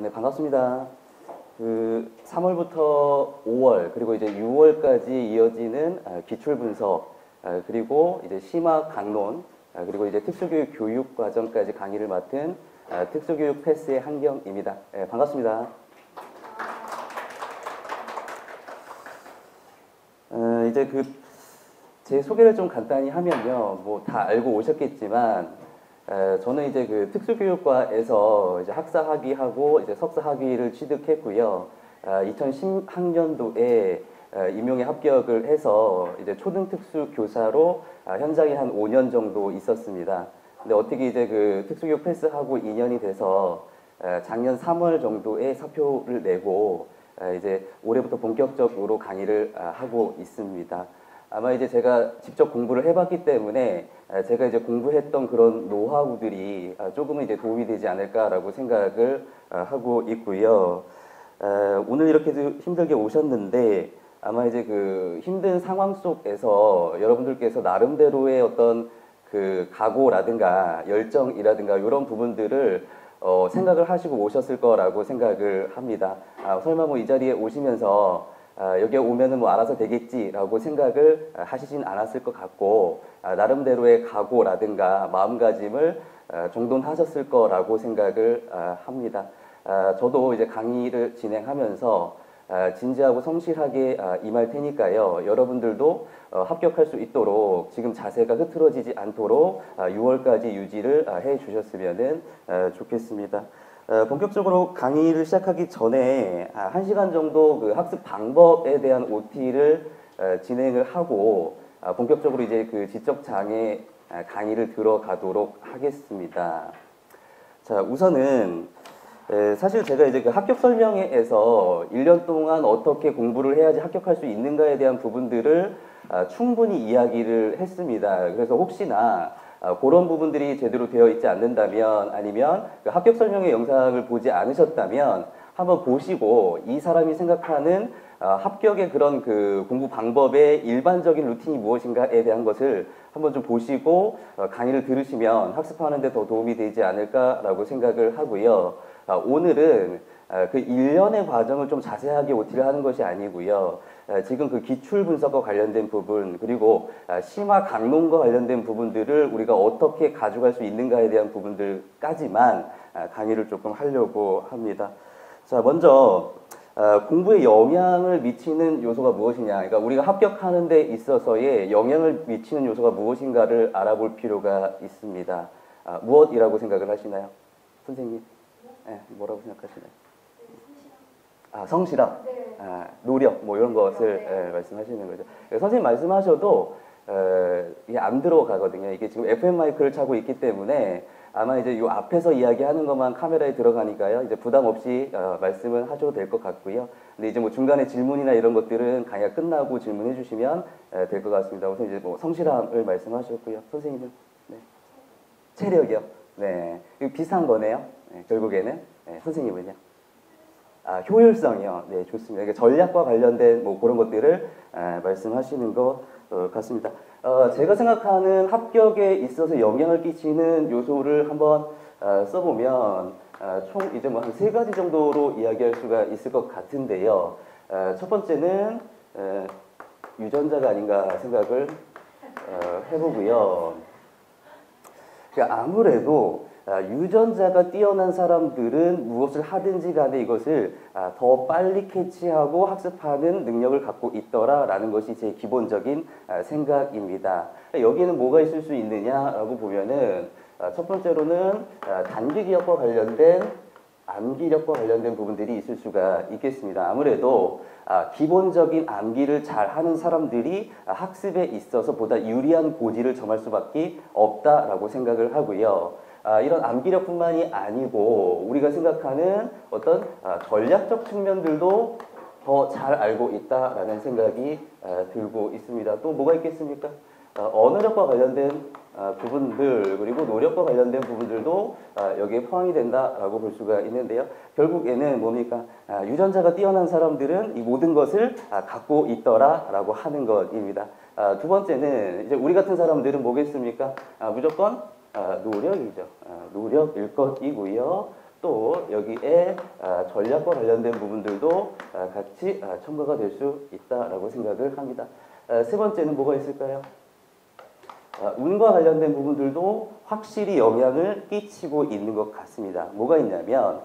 네, 반갑습니다. 3월부터 5월, 그리고 이제 6월까지 이어지는 기출 분석, 그리고 이제 심화 강론, 그리고 이제 특수교육 교육 과정까지 강의를 맡은 특수교육 패스의 한경입니다. 네, 반갑습니다. 이제 제 소개를 좀 간단히 하면요, 뭐 다 알고 오셨겠지만, 저는 이제 특수교육과에서 이제 학사학위하고 이제 석사학위를 취득했고요. 2010학년도에 임용에 합격을 해서 이제 초등특수교사로 현장에 한 5년 정도 있었습니다. 근데 어떻게 이제 특수교육 패스하고 2년이 돼서 작년 3월 정도에 사표를 내고 이제 올해부터 본격적으로 강의를 하고 있습니다. 아마 이제 제가 직접 공부를 해봤기 때문에 제가 이제 공부했던 그런 노하우들이 조금은 이제 도움이 되지 않을까라고 생각을 하고 있고요. 오늘 이렇게 힘들게 오셨는데 아마 이제 힘든 상황 속에서 여러분들께서 나름대로의 어떤 각오라든가 열정이라든가 이런 부분들을 생각을 하시고 오셨을 거라고 생각을 합니다. 설마 뭐 이 자리에 오시면서 여기에 오면은 뭐 알아서 되겠지라고 생각을 하시진 않았을 것 같고 나름대로의 각오라든가 마음가짐을 정돈하셨을 거라고 생각을 합니다. 저도 이제 강의를 진행하면서 진지하고 성실하게 임할 테니까요. 여러분들도 합격할 수 있도록 지금 자세가 흐트러지지 않도록 6월까지 유지를 해 주셨으면 좋겠습니다. 본격적으로 강의를 시작하기 전에 1시간 정도 학습 방법에 대한 OT를 진행을 하고 본격적으로 이제 지적장애 강의를 들어가도록 하겠습니다. 자, 우선은 사실 제가 이제 합격 설명회에서 1년 동안 어떻게 공부를 해야지 합격할 수 있는가에 대한 부분들을 충분히 이야기를 했습니다. 그래서 혹시나 그런 부분들이 제대로 되어 있지 않는다면 아니면 합격 설명회 영상을 보지 않으셨다면 한번 보시고 이 사람이 생각하는 합격의 그런 공부 방법의 일반적인 루틴이 무엇인가에 대한 것을 한번 좀 보시고 강의를 들으시면 학습하는 데 더 도움이 되지 않을까라고 생각을 하고요. 오늘은 1년의 과정을 좀 자세하게 OT를 하는 것이 아니고요. 지금 기출 분석과 관련된 부분 그리고 심화 강론과 관련된 부분들을 우리가 어떻게 가져갈 수 있는가에 대한 부분들까지만 강의를 조금 하려고 합니다. 자, 먼저 공부에 영향을 미치는 요소가 무엇이냐, 그러니까 우리가 합격하는 데 있어서의 영향을 미치는 요소가 무엇인가를 알아볼 필요가 있습니다. 무엇이라고 생각을 하시나요? 선생님? 네, 뭐라고 생각하시나요? 성실함, 네. 노력, 뭐 이런 것을 말씀하시는 거죠. 선생님 말씀하셔도 이게 안 들어가거든요. 이게 지금 FM 마이크를 차고 있기 때문에 아마 이제 이 앞에서 이야기하는 것만 카메라에 들어가니까요. 이제 부담 없이 말씀을 하셔도 될 것 같고요. 근데 이제 뭐 중간에 질문이나 이런 것들은 강의가 끝나고 질문해 주시면 될 것 같습니다. 우선 이제 뭐 성실함을 말씀하셨고요. 선생님은 체력이요. 네, 이거 비슷한 거네요. 네, 결국에는 선생님은요. 효율성이요. 네, 좋습니다. 그러니까 전략과 관련된 뭐 그런 것들을 말씀하시는 것 같습니다. 제가 생각하는 합격에 있어서 영향을 끼치는 요소를 한번 써보면 총 이제 뭐 한 3가지 정도로 이야기할 수가 있을 것 같은데요. 첫 번째는 유전자가 아닌가 생각을 해보고요. 그러니까 아무래도 유전자가 뛰어난 사람들은 무엇을 하든지 간에 이것을 더 빨리 캐치하고 학습하는 능력을 갖고 있더라라는 것이 제 기본적인 생각입니다. 여기에는 뭐가 있을 수 있느냐라고 보면은 첫 번째로는 단기 기억과 관련된 암기력과 관련된 부분들이 있을 수가 있겠습니다. 아무래도 기본적인 암기를 잘하는 사람들이 학습에 있어서 보다 유리한 고지를 점할 수밖에 없다라고 생각을 하고요. 이런 암기력뿐만이 아니고 우리가 생각하는 어떤 전략적 측면들도 더 잘 알고 있다라는 생각이 들고 있습니다. 또 뭐가 있겠습니까? 언어력과 관련된 부분들 그리고 노력과 관련된 부분들도 여기에 포함이 된다라고 볼 수가 있는데요. 결국에는 뭡니까? 유전자가 뛰어난 사람들은 이 모든 것을 갖고 있더라라고 하는 것입니다. 두 번째는 이제 우리 같은 사람들은 뭐겠습니까? 무조건 노력이죠. 노력일 것이고요. 또 여기에 전략과 관련된 부분들도 같이 첨가가 될 수 있다라고 생각을 합니다. 세 번째는 뭐가 있을까요? 운과 관련된 부분들도 확실히 영향을 끼치고 있는 것 같습니다. 뭐가 있냐면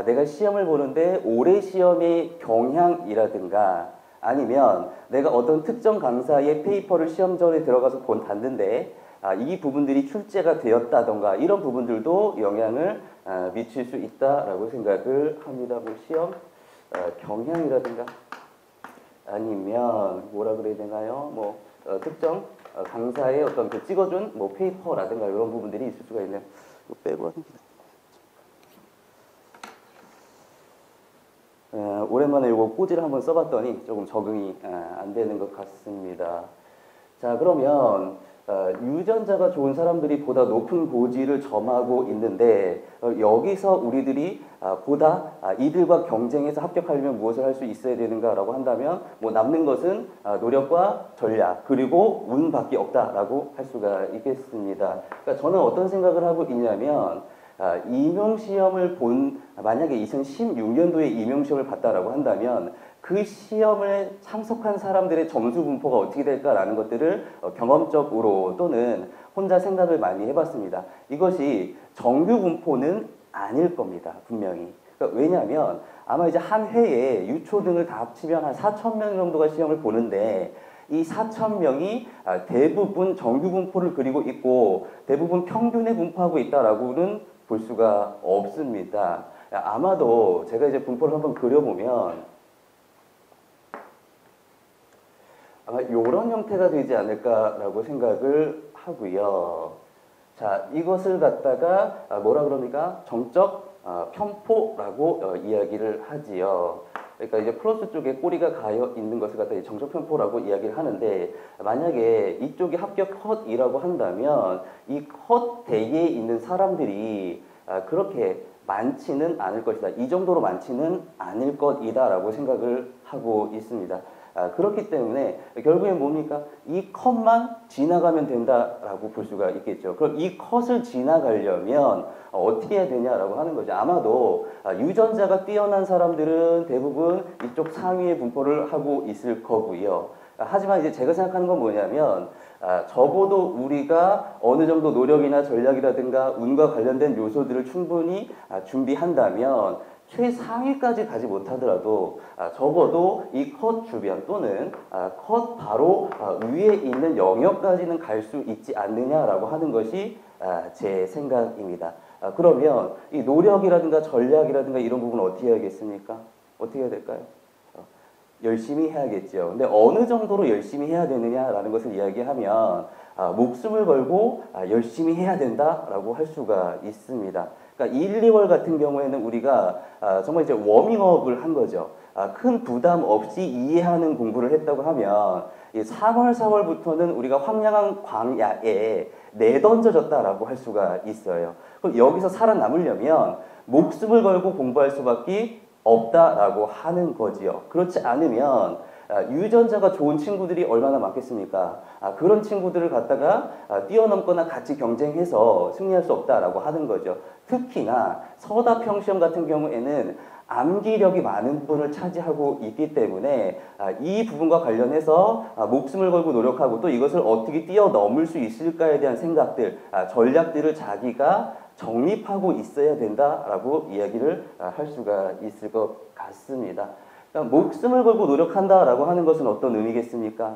내가 시험을 보는데 올해 시험의 경향이라든가 아니면 내가 어떤 특정 강사의 페이퍼를 시험 전에 들어가서 봤는데 이 부분들이 출제가 되었다던가 이런 부분들도 영향을 미칠 수 있다라고 생각을 합니다. 뭐 시험 경향이라든가 아니면 뭐라 그래야 되나요? 뭐 특정 강사의 어떤 그 찍어준 뭐 페이퍼라든가 이런 부분들이 있을 수가 있네요. 이거 빼고 하는 게 오랜만에 이거 꼬지를 한번 써봤더니 조금 적응이 안 되는 것 같습니다. 자, 그러면 유전자가 좋은 사람들이 보다 높은 고지를 점하고 있는데 여기서 우리들이 보다 이들과 경쟁해서 합격하려면 무엇을 할 수 있어야 되는가라고 한다면 뭐 남는 것은 노력과 전략 그리고 운밖에 없다라고 할 수가 있겠습니다. 그러니까 저는 어떤 생각을 하고 있냐면 임용시험을 만약에 2016년도에 임용시험을 봤다라고 한다면 그 시험에 참석한 사람들의 점수 분포가 어떻게 될까라는 것들을 경험적으로 또는 혼자 생각을 많이 해봤습니다. 이것이 정규 분포는 아닐 겁니다. 분명히. 그러니까 왜냐하면 아마 이제 한 해에 유초등을 다 합치면 한 4,000명 정도가 시험을 보는데 이 4,000명이 대부분 정규 분포를 그리고 있고 대부분 평균에 분포하고 있다라고는 볼 수가 없습니다. 아마도 제가 이제 분포를 한번 그려보면 아마 이런 형태가 되지 않을까라고 생각을 하고요. 자, 이것을 갖다가 뭐라 그럽니까? 정적 편포라고 이야기를 하지요. 그러니까 이제 플러스 쪽에 꼬리가 가여 있는 것을 갖다 정적 편포라고 이야기를 하는데 만약에 이쪽이 합격 컷이라고 한다면 이 컷 대에 있는 사람들이 그렇게 많지는 않을 것이다. 이 정도로 많지는 않을 것이다라고 생각을 하고 있습니다. 그렇기 때문에 결국엔 뭡니까? 이 컷만 지나가면 된다라고 볼 수가 있겠죠. 그럼 이 컷을 지나가려면 어떻게 해야 되냐라고 하는 거죠. 아마도 유전자가 뛰어난 사람들은 대부분 이쪽 상위의 분포를 하고 있을 거고요. 하지만 이제 제가 생각하는 건 뭐냐면 적어도 우리가 어느 정도 노력이나 전략이라든가 운과 관련된 요소들을 충분히 준비한다면 최상위까지 가지 못하더라도 적어도 이 컷 주변 또는 컷 바로 위에 있는 영역까지는 갈 수 있지 않느냐라고 하는 것이 제 생각입니다. 그러면 이 노력이라든가 전략이라든가 이런 부분은 어떻게 해야겠습니까? 어떻게 해야 될까요? 열심히 해야겠죠. 근데 어느 정도로 열심히 해야 되느냐라는 것을 이야기하면 목숨을 걸고 열심히 해야 된다라고 할 수가 있습니다. 그러니까 1, 2월 같은 경우에는 우리가 정말 이제 워밍업을 한 거죠. 큰 부담 없이 이해하는 공부를 했다고 하면 3월, 4월부터는 우리가 황량한 광야에 내던져졌다라고 할 수가 있어요. 그럼 여기서 살아남으려면 목숨을 걸고 공부할 수밖에 없다라고 하는 거지요. 그렇지 않으면 유전자가 좋은 친구들이 얼마나 많겠습니까? 그런 친구들을 갖다가 뛰어넘거나 같이 경쟁해서 승리할 수 없다라고 하는 거죠. 특히나 서다평시험 같은 경우에는 암기력이 많은 부분을 차지하고 있기 때문에 이 부분과 관련해서 목숨을 걸고 노력하고 또 이것을 어떻게 뛰어넘을 수 있을까에 대한 생각들, 전략들을 자기가 정립하고 있어야 된다라고 이야기를 할 수가 있을 것 같습니다. 그러니까 목숨을 걸고 노력한다라고 하는 것은 어떤 의미겠습니까?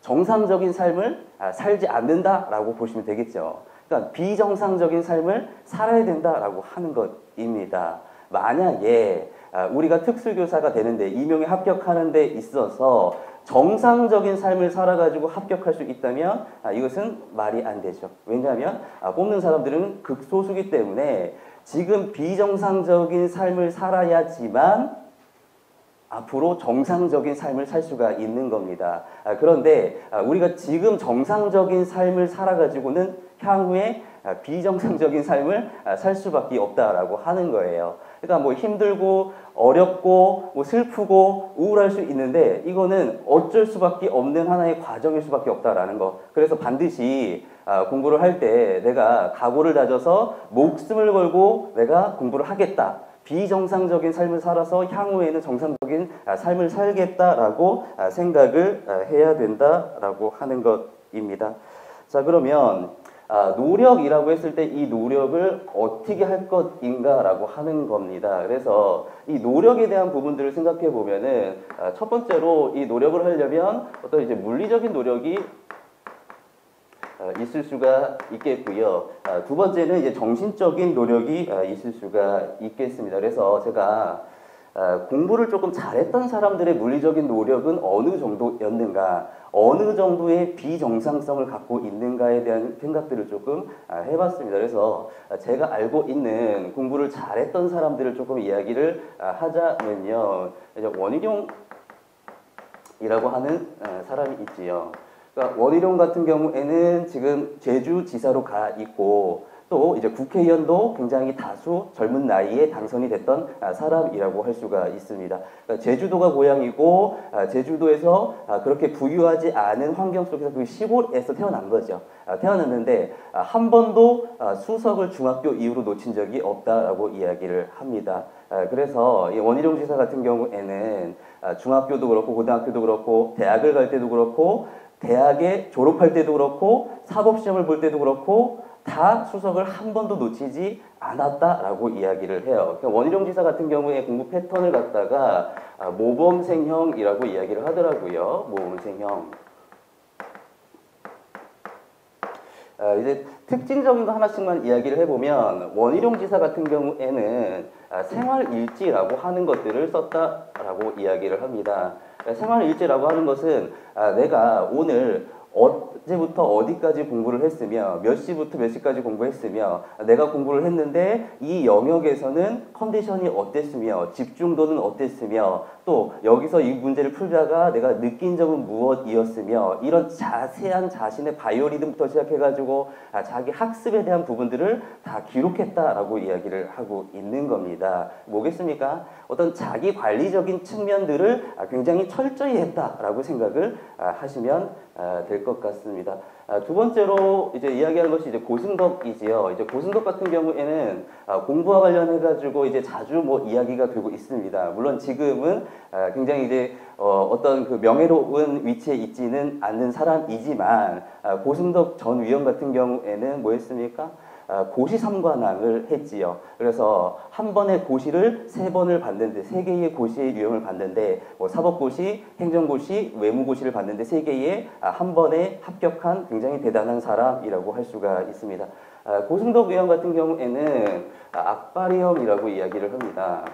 정상적인 삶을 살지 않는다라고 보시면 되겠죠. 그러니까 비정상적인 삶을 살아야 된다라고 하는 것입니다. 만약에 우리가 특수교사가 되는데 임용에 합격하는 데 있어서 정상적인 삶을 살아가지고 합격할 수 있다면 이것은 말이 안 되죠. 왜냐하면 뽑는 사람들은 극소수기 때문에 지금 비정상적인 삶을 살아야지만 앞으로 정상적인 삶을 살 수가 있는 겁니다. 그런데 우리가 지금 정상적인 삶을 살아가지고는 향후에 비정상적인 삶을 살 수밖에 없다라고 하는 거예요. 그러니까 뭐 힘들고 어렵고 뭐 슬프고 우울할 수 있는데 이거는 어쩔 수밖에 없는 하나의 과정일 수밖에 없다라는 거. 그래서 반드시 공부를 할 때 내가 각오를 다져서 목숨을 걸고 내가 공부를 하겠다. 비정상적인 삶을 살아서 향후에는 정상적인 삶을 살겠다라고 생각을 해야 된다라고 하는 것입니다. 자, 그러면 노력이라고 했을 때 이 노력을 어떻게 할 것인가라고 하는 겁니다. 그래서 이 노력에 대한 부분들을 생각해 보면은 첫 번째로 이 노력을 하려면 어떤 이제 물리적인 노력이 있을 수가 있겠고요. 두 번째는 이제 정신적인 노력이 있을 수가 있겠습니다. 그래서 제가 공부를 조금 잘했던 사람들의 물리적인 노력은 어느 정도였는가, 어느 정도의 비정상성을 갖고 있는가에 대한 생각들을 조금 해봤습니다. 그래서 제가 알고 있는 공부를 잘했던 사람들을 조금 이야기를 하자면요. 이제 원희룡이라고 하는 사람이 있지요. 그러니까 원희룡 같은 경우에는 지금 제주지사로 가 있고 또 이제 국회의원도 굉장히 다수 젊은 나이에 당선이 됐던 사람이라고 할 수가 있습니다. 그러니까 제주도가 고향이고 제주도에서 그렇게 부유하지 않은 환경 속에서 그 시골에서 태어난 거죠. 태어났는데 한 번도 수석을 중학교 이후로 놓친 적이 없다라고 이야기를 합니다. 그래서 이 원희룡 지사 같은 경우에는 중학교도 그렇고 고등학교도 그렇고 대학을 갈 때도 그렇고 대학에 졸업할 때도 그렇고 사법시험을 볼 때도 그렇고 다 수석을 한 번도 놓치지 않았다라고 이야기를 해요. 그러니까 원희룡 지사 같은 경우에 공부 패턴을 갖다가 모범생형이라고 이야기를 하더라고요. 모범생형. 이제 특징적인 거 하나씩만 이야기를 해보면 원희룡 지사 같은 경우에는 생활일지라고 하는 것들을 썼다라고 이야기를 합니다. 생활일지라고 하는 것은 내가 오늘 어제부터 어디까지 공부를 했으며 몇 시부터 몇 시까지 공부했으며 내가 공부를 했는데 이 영역에서는 컨디션이 어땠으며 집중도는 어땠으며 또 여기서 이 문제를 풀다가 내가 느낀 점은 무엇이었으며 이런 자세한 자신의 바이오리듬부터 시작해가지고 자기 학습에 대한 부분들을 다 기록했다라고 이야기를 하고 있는 겁니다. 뭐겠습니까? 어떤 자기 관리적인 측면들을 굉장히 철저히 했다라고 생각을 하시면 될 것 같습니다. 두 번째로 이제 이야기하는 것이 이제 고승덕이지요. 이제 고승덕 같은 경우에는 공부와 관련해가지고 이제 자주 뭐 이야기가 되고 있습니다. 물론 지금은 굉장히 이제 어떤 그 명예로운 위치에 있지는 않는 사람이지만 고승덕 전 위원 같은 경우에는 뭐 했습니까? 고시 3관왕을 했지요. 그래서 한 번의 고시를 3번을 받는데 3개의 고시의 유형을 받는데 뭐 사법고시, 행정고시, 외무고시를 받는데 3개의 한 번에 합격한 굉장히 대단한 사람이라고 할 수가 있습니다. 고승덕 의원 같은 경우에는 악바리형이라고 이야기를 합니다.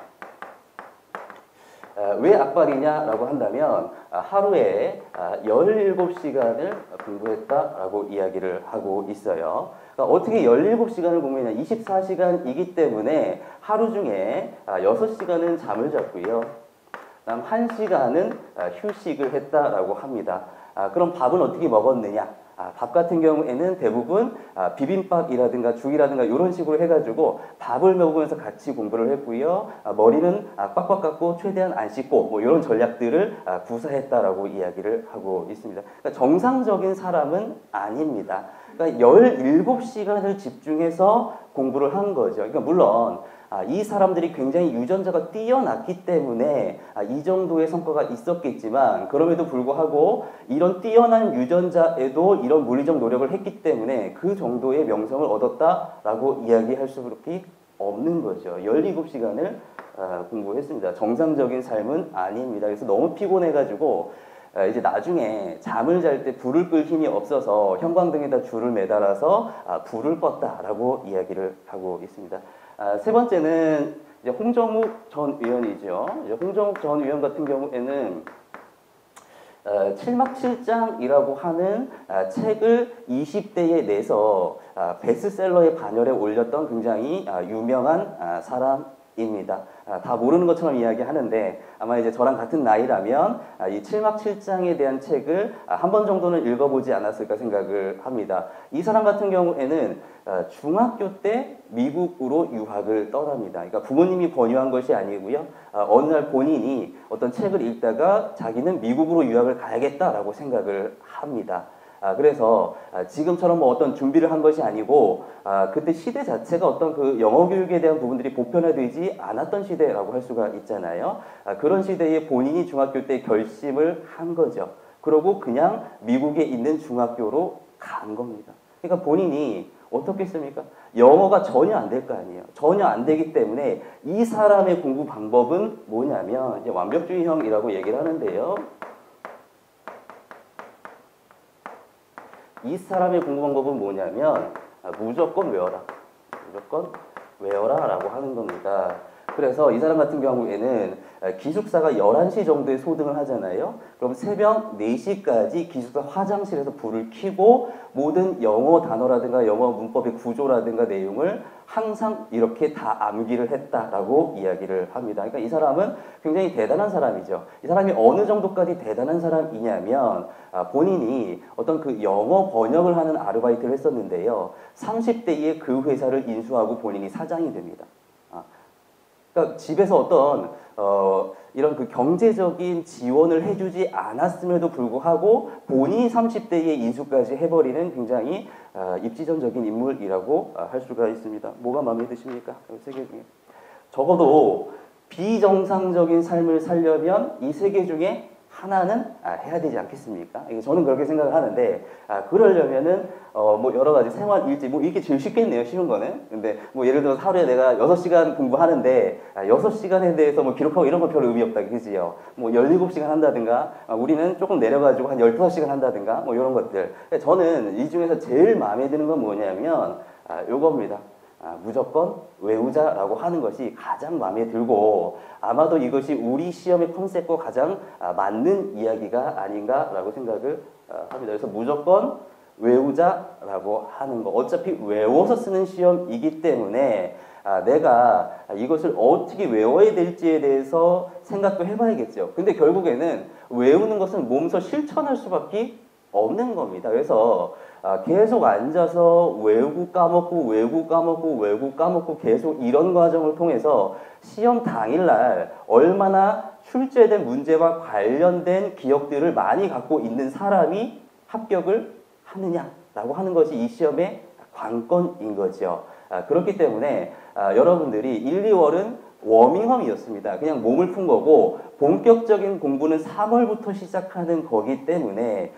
왜 악발이냐라고 한다면 하루에 17시간을 공부했다라고 이야기를 하고 있어요. 그러니까 어떻게 17시간을 공부했냐? 24시간이기 때문에 하루 중에 6시간은 잠을 잤고요. 그다음 1시간은 휴식을 했다라고 합니다. 그럼 밥은 어떻게 먹었느냐? 밥 같은 경우에는 대부분 비빔밥이라든가 죽이라든가 이런 식으로 해가지고 밥을 먹으면서 같이 공부를 했고요. 머리는 빡빡 깎고 최대한 안 씻고 뭐 이런 전략들을 구사했다라고 이야기를 하고 있습니다. 그러니까 정상적인 사람은 아닙니다. 그러니까 17시간을 집중해서 공부를 한 거죠. 그러니까 물론 이 사람들이 굉장히 유전자가 뛰어났기 때문에 이 정도의 성과가 있었겠지만 그럼에도 불구하고 이런 뛰어난 유전자에도 이런 물리적 노력을 했기 때문에 그 정도의 명성을 얻었다라고 이야기할 수밖에 없는 거죠. 17시간을 공부했습니다. 정상적인 삶은 아닙니다. 그래서 너무 피곤해가지고 이제 나중에 잠을 잘 때 불을 끌 힘이 없어서 형광등에다 줄을 매달아서 불을 껐다라고 이야기를 하고 있습니다. 세 번째는 이제 홍정욱 전 의원이죠. 이제 홍정욱 전 의원 같은 경우에는 7막 7장이라고 하는 책을 20대에 내서 베스트셀러의 반열에 올렸던 굉장히 유명한 사람입니다. 다 모르는 것처럼 이야기하는데 아마 이제 저랑 같은 나이라면 이 7막 7장에 대한 책을 한 번 정도는 읽어보지 않았을까 생각을 합니다. 이 사람 같은 경우에는 중학교 때 미국으로 유학을 떠납니다. 그러니까 부모님이 권유한 것이 아니고요. 어느 날 본인이 어떤 책을 읽다가 자기는 미국으로 유학을 가야겠다라고 생각을 합니다. 그래서 지금처럼 뭐 어떤 준비를 한 것이 아니고 그때 시대 자체가 어떤 그 영어 교육에 대한 부분들이 보편화되지 않았던 시대라고 할 수가 있잖아요. 그런 시대에 본인이 중학교 때 결심을 한 거죠. 그러고 그냥 미국에 있는 중학교로 간 겁니다. 그러니까 본인이 어떻게 했습니까? 영어가 전혀 안 될 거 아니에요. 전혀 안 되기 때문에 이 사람의 공부 방법은 뭐냐면 이제 완벽주의형이라고 얘기를 하는데요. 이 사람의 공부 방법은 뭐냐면 무조건 외워라. 무조건 외워라 라고 하는 겁니다. 그래서 이 사람 같은 경우에는 기숙사가 11시 정도에 소등을 하잖아요. 그럼 새벽 4시까지 기숙사 화장실에서 불을 켜고 모든 영어 단어라든가 영어 문법의 구조라든가 내용을 항상 이렇게 다 암기를 했다라고 이야기를 합니다. 그러니까 이 사람은 굉장히 대단한 사람이죠. 이 사람이 어느 정도까지 대단한 사람이냐면 본인이 어떤 그 영어 번역을 하는 아르바이트를 했었는데요. 30대에 그 회사를 인수하고 본인이 사장이 됩니다. 그러니까 집에서 어떤 이런 그 경제적인 지원을 해주지 않았음에도 불구하고 본인이 30대에 인수까지 해버리는 굉장히 입지전적인 인물이라고 할 수가 있습니다. 뭐가 마음에 드십니까? 세 개 중에 적어도 비정상적인 삶을 살려면 이 세 개 중에 하나는 해야 되지 않겠습니까? 저는 그렇게 생각을 하는데 그러려면은 뭐 여러 가지 생활 일지 뭐 이게 제일 쉽겠네요. 쉬운 거는. 근데 뭐 예를 들어서 하루에 내가 6시간 공부하는데 6시간에 대해서 뭐 기록하고 이런 건 별 의미 없다. 그지요? 뭐 17시간 한다든가 우리는 조금 내려가지고 한 15시간 한다든가 뭐 이런 것들. 저는 이 중에서 제일 마음에 드는 건 뭐냐면 요겁니다. 무조건 외우자라고 하는 것이 가장 마음에 들고 아마도 이것이 우리 시험의 컨셉과 가장 맞는 이야기가 아닌가라고 생각을 합니다. 그래서 무조건 외우자라고 하는 거. 어차피 외워서 쓰는 시험이기 때문에 내가 이것을 어떻게 외워야 될지에 대해서 생각도 해봐야겠죠. 근데 결국에는 외우는 것은 몸소 실천할 수밖에 없는 겁니다. 그래서 계속 앉아서 외우고 까먹고 외우고 까먹고 외우고 까먹고 계속 이런 과정을 통해서 시험 당일날 얼마나 출제된 문제와 관련된 기억들을 많이 갖고 있는 사람이 합격을 하느냐라고 하는 것이 이 시험의 관건인 거죠. 그렇기 때문에 여러분들이 1, 2월은 워밍업이었습니다. 그냥 몸을 푼 거고 본격적인 공부는 3월부터 시작하는 거기 때문에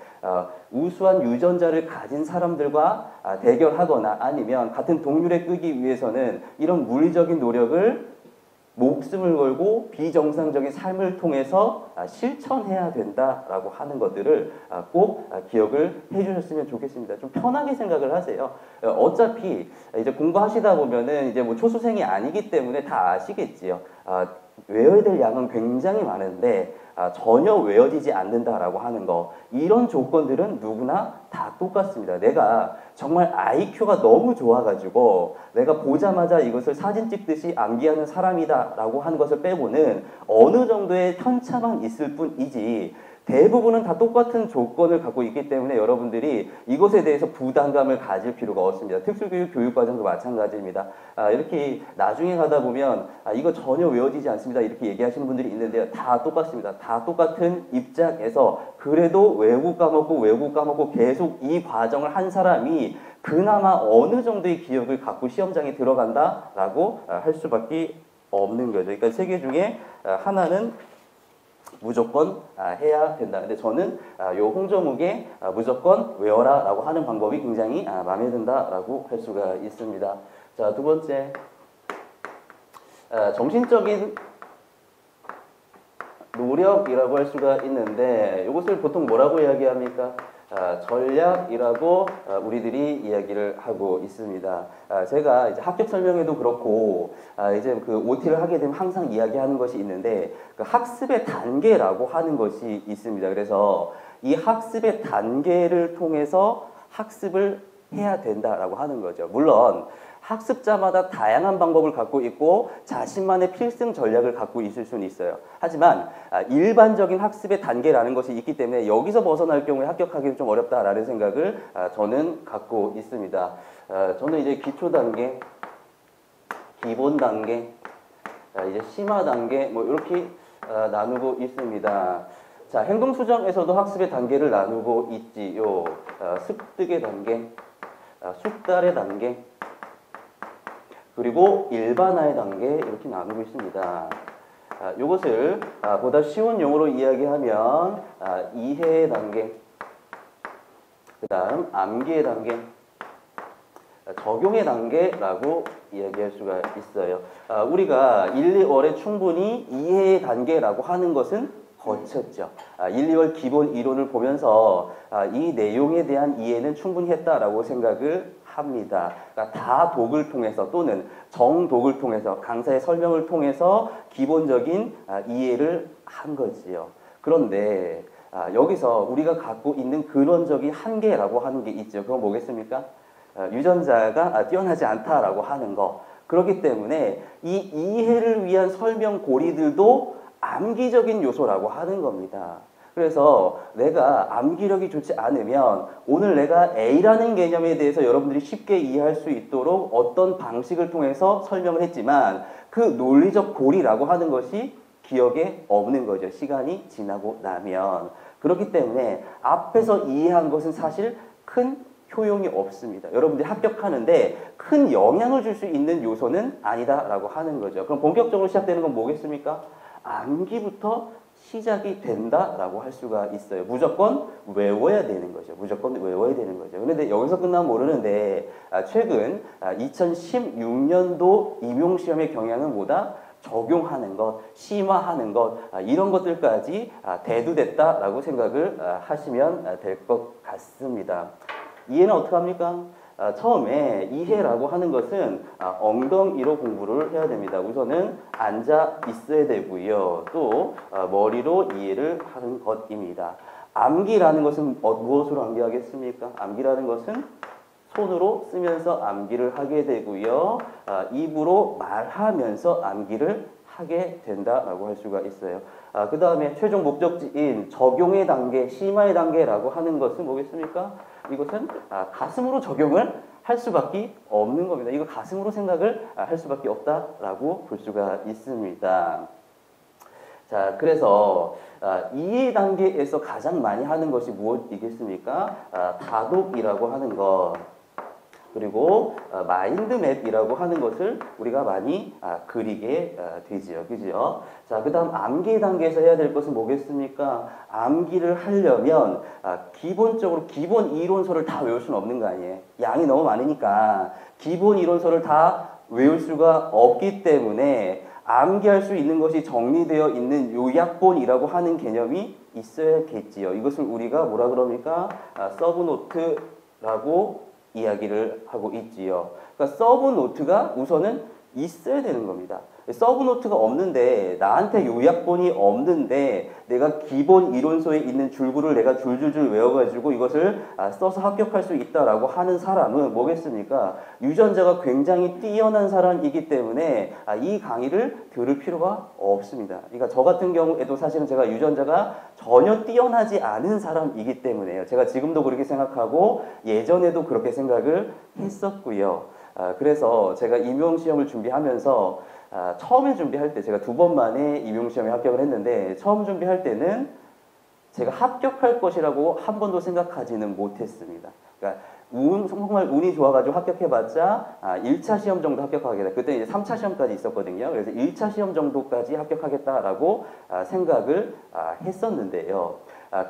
우수한 유전자를 가진 사람들과 대결하거나 아니면 같은 동률에 끄기 위해서는 이런 물리적인 노력을 목숨을 걸고 비정상적인 삶을 통해서 실천해야 된다라고 하는 것들을 꼭 기억을 해주셨으면 좋겠습니다. 좀 편하게 생각을 하세요. 어차피 이제 공부하시다 보면은 이제 뭐 초수생이 아니기 때문에 다 아시겠지요. 외워야 될 양은 굉장히 많은데 전혀 외워지지 않는다라고 하는 거, 이런 조건들은 누구나 다 똑같습니다. 내가 정말 IQ가 너무 좋아가지고 내가 보자마자 이것을 사진 찍듯이 암기하는 사람이다라고 하는 것을 빼고는 어느 정도의 편차만 있을 뿐이지 대부분은 다 똑같은 조건을 갖고 있기 때문에 여러분들이 이것에 대해서 부담감을 가질 필요가 없습니다. 특수교육 교육과정도 마찬가지입니다. 이렇게 나중에 가다 보면 이거 전혀 외워지지 않습니다. 이렇게 얘기하시는 분들이 있는데요. 다 똑같습니다. 다 똑같은 입장에서 그래도 외우고 까먹고 계속 이 과정을 한 사람이 그나마 어느 정도의 기억을 갖고 시험장에 들어간다라고 할 수밖에 없는 거죠. 그러니까 세 개 중에 하나는 무조건 해야 된다. 근데 저는 요 홍정욱의 무조건 외워라 라고 하는 방법이 굉장히 마음에 든다 라고 할 수가 있습니다. 자, 두 번째, 정신적인 노력이라고 할 수가 있는데 이것을 보통 뭐라고 이야기합니까? 전략이라고 우리들이 이야기를 하고 있습니다. 제가 이제 합격 설명회도 그렇고 이제 그 OT를 하게 되면 항상 이야기하는 것이 있는데 그 학습의 단계라고 하는 것이 있습니다. 그래서 이 학습의 단계를 통해서 학습을 해야 된다라고 하는 거죠. 물론 학습자마다 다양한 방법을 갖고 있고 자신만의 필승 전략을 갖고 있을 수는 있어요. 하지만 일반적인 학습의 단계라는 것이 있기 때문에 여기서 벗어날 경우에 합격하기는 좀 어렵다라는 생각을 저는 갖고 있습니다. 저는 이제 기초 단계, 기본 단계, 이제 심화 단계 뭐 이렇게 나누고 있습니다. 자, 행동수정에서도 학습의 단계를 나누고 있지요. 습득의 단계, 숙달의 단계, 그리고 일반화의 단계 이렇게 나누고 있습니다. 이것을 보다 쉬운 용어로 이야기하면 이해의 단계, 그 다음 암기의 단계, 적용의 단계라고 이야기할 수가 있어요. 우리가 1, 2월에 충분히 이해의 단계라고 하는 것은 거쳤죠. 1, 2월 기본 이론을 보면서 이 내용에 대한 이해는 충분히 했다라고 생각을 합니다. 그러니까 다독을 통해서 또는 정독을 통해서 강사의 설명을 통해서 기본적인 이해를 한 거지요. 그런데 여기서 우리가 갖고 있는 근원적인 한계라고 하는 게 있죠. 그건 뭐겠습니까? 유전자가 뛰어나지 않다라고 하는 거. 그렇기 때문에 이 이해를 위한 설명 고리들도 암기적인 요소라고 하는 겁니다. 그래서 내가 암기력이 좋지 않으면 오늘 내가 A라는 개념에 대해서 여러분들이 쉽게 이해할 수 있도록 어떤 방식을 통해서 설명을 했지만 그 논리적 고리라고 하는 것이 기억에 없는 거죠. 시간이 지나고 나면. 그렇기 때문에 앞에서 이해한 것은 사실 큰 효용이 없습니다. 여러분들이 합격하는데 큰 영향을 줄 수 있는 요소는 아니다라고 하는 거죠. 그럼 본격적으로 시작되는 건 뭐겠습니까? 암기부터 시작이 된다라고 할 수가 있어요. 무조건 외워야 되는 거죠. 무조건 외워야 되는 거죠. 그런데 여기서 끝나면 모르는데 최근 2016년도 임용시험의 경향은 뭐다? 적용하는 것, 심화하는 것 이런 것들까지 대두됐다라고 생각을 하시면 될 것 같습니다. 이해는 어떻게 합니까? 처음에 이해라고 하는 것은 엉덩이로 공부를 해야 됩니다. 우선은 앉아 있어야 되고요. 또 머리로 이해를 하는 것입니다. 암기라는 것은 무엇으로 암기하겠습니까? 암기라는 것은 손으로 쓰면서 암기를 하게 되고요. 입으로 말하면서 암기를 하게 된다라고 할 수가 있어요. 그 다음에 최종 목적지인 적용의 단계, 심화의 단계라고 하는 것은 뭐겠습니까? 이것은 가슴으로 적용을 할 수밖에 없는 겁니다. 이거 가슴으로 생각을 할 수밖에 없다라고 볼 수가 있습니다. 자, 그래서 이해 단계에서 가장 많이 하는 것이 무엇이겠습니까? 다독이라고 하는 것. 그리고 마인드맵이라고 하는 것을 우리가 많이 그리게 되지요. 그죠? 자, 그 다음 암기 단계에서 해야 될 것은 뭐겠습니까? 암기를 하려면 기본적으로 기본 이론서를 다 외울 수는 없는 거 아니에요. 양이 너무 많으니까 기본 이론서를 다 외울 수가 없기 때문에 암기할 수 있는 것이 정리되어 있는 요약본이라고 하는 개념이 있어야겠지요. 이것을 우리가 뭐라 그럽니까? 서브노트라고 이야기를 하고 있지요. 그러니까 서브노트가 우선은 있어야 되는 겁니다. 서브노트가 없는데 나한테 요약본이 없는데 내가 기본 이론서에 있는 줄구를 내가 줄줄줄 외워가지고 이것을 써서 합격할 수 있다라고 하는 사람은 뭐겠습니까? 유전자가 굉장히 뛰어난 사람이기 때문에 이 강의를 들을 필요가 없습니다. 그러니까 저 같은 경우에도 사실은 제가 유전자가 전혀 뛰어나지 않은 사람이기 때문에요. 제가 지금도 그렇게 생각하고 예전에도 그렇게 생각을 했었고요. 그래서 제가 임용시험을 준비하면서 처음에 준비할 때 제가 2번 만에 임용시험에 합격을 했는데 처음 준비할 때는 제가 합격할 것이라고 한 번도 생각하지는 못했습니다. 그러니까 정말 운이 좋아가지고 합격해봤자 1차 시험 정도 합격하겠다. 그때 이제 3차 시험까지 있었거든요. 그래서 1차 시험 정도까지 합격하겠다라고 생각을 했었는데요.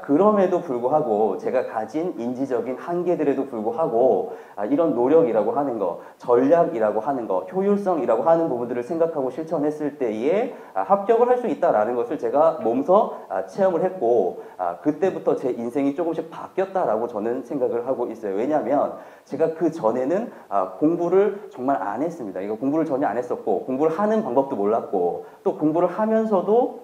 그럼에도 불구하고 제가 가진 인지적인 한계들에도 불구하고 이런 노력이라고 하는 거, 전략이라고 하는 거, 효율성이라고 하는 부분들을 생각하고 실천했을 때에 합격을 할 수 있다라는 것을 제가 몸소 체험을 했고 그때부터 제 인생이 조금씩 바뀌었다라고 저는 생각을 하고 있어요. 왜냐하면 제가 그 전에는 공부를 정말 안 했습니다. 이거 공부를 전혀 안 했었고 공부를 하는 방법도 몰랐고 또 공부를 하면서도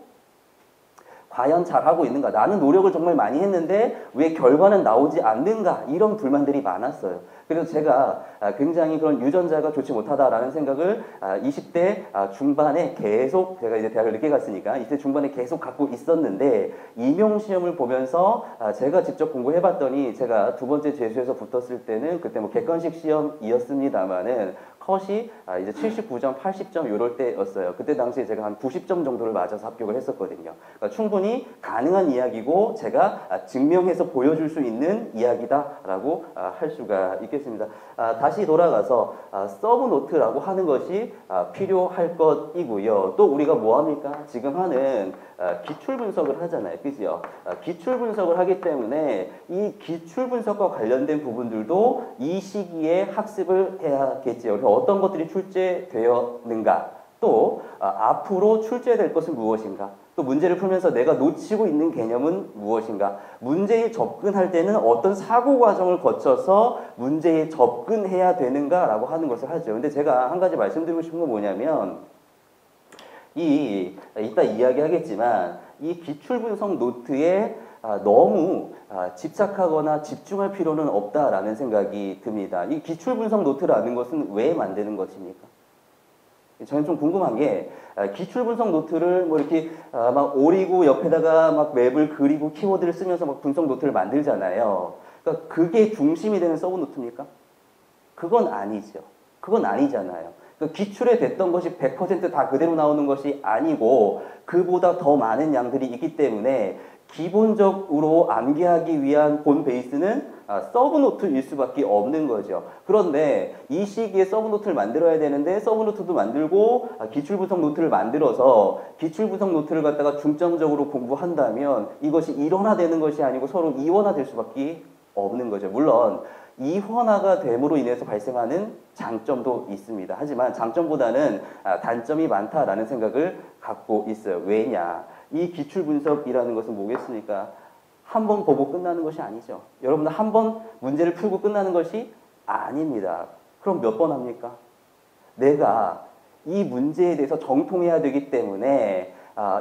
과연 잘하고 있는가? 나는 노력을 정말 많이 했는데 왜 결과는 나오지 않는가? 이런 불만들이 많았어요. 그래서 제가 굉장히 그런 유전자가 좋지 못하다라는 생각을 20대 중반에 계속 제가 이제 대학을 늦게 갔으니까 20대 중반에 계속 갖고 있었는데 임용시험을 보면서 제가 직접 공부해봤더니 제가 2번째 재수에서 붙었을 때는 그때 뭐 객관식 시험이었습니다만은 컷이 이제 79점, 80점 이럴 때였어요. 그때 당시에 제가 한 90점 정도를 맞아서 합격을 했었거든요. 그러니까 충분히 가능한 이야기고 제가 증명해서 보여줄 수 있는 이야기다라고 할 수가 있겠습니다. 다시 돌아가서 서브노트라고 하는 것이 필요할 것이고요. 또 우리가 뭐 합니까? 지금 하는 기출 분석을 하잖아요. 그죠? 기출 분석을 하기 때문에 이 기출 분석과 관련된 부분들도 이 시기에 학습을 해야겠지요. 그래서 어떤 것들이 출제되었는가, 또 앞으로 출제될 것은 무엇인가, 또 문제를 풀면서 내가 놓치고 있는 개념은 무엇인가, 문제에 접근할 때는 어떤 사고 과정을 거쳐서 문제에 접근해야 되는가라고 하는 것을 하죠. 근데 제가 한 가지 말씀드리고 싶은 건 뭐냐면, 이따 이야기하겠지만 이 기출 분석 노트에 너무 집착하거나 집중할 필요는 없다라는 생각이 듭니다. 이 기출 분석 노트라는 것은 왜 만드는 것입니까? 저는 좀 궁금한 게, 기출 분석 노트를 뭐 이렇게 막 오리고 옆에다가 막 맵을 그리고 키워드를 쓰면서 막 분석 노트를 만들잖아요. 그러니까 그게 중심이 되는 서브 노트입니까? 그건 아니죠. 그건 아니잖아요. 그 기출에 됐던 것이 100% 그대로 나오는 것이 아니고 그보다 더 많은 양들이 있기 때문에 기본적으로 암기하기 위한 본 베이스는 서브노트일 수밖에 없는 거죠. 그런데 이 시기에 서브노트를 만들어야 되는데 서브노트도 만들고 기출분석 노트를 만들어서 기출분석 노트를 갖다가 중점적으로 공부한다면 이것이 일원화되는 것이 아니고 서로 이원화될 수밖에 없는 거죠. 물론 이원화가 됨으로 인해서 발생하는 장점도 있습니다. 하지만 장점보다는 단점이 많다라는 생각을 갖고 있어요. 왜냐? 이 기출 분석이라는 것은 뭐겠습니까? 한 번 보고 끝나는 것이 아니죠. 여러분들 한 번 문제를 풀고 끝나는 것이 아닙니다. 그럼 몇 번 합니까? 내가 이 문제에 대해서 정통해야 되기 때문에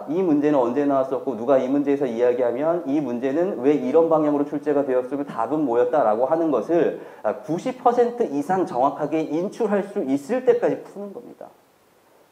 이 문제는 언제 나왔었고 누가 이 문제에서 이야기하면 이 문제는 왜 이런 방향으로 출제가 되었으고 답은 뭐였다라고 하는 것을 90% 이상 정확하게 인출할 수 있을 때까지 푸는 겁니다.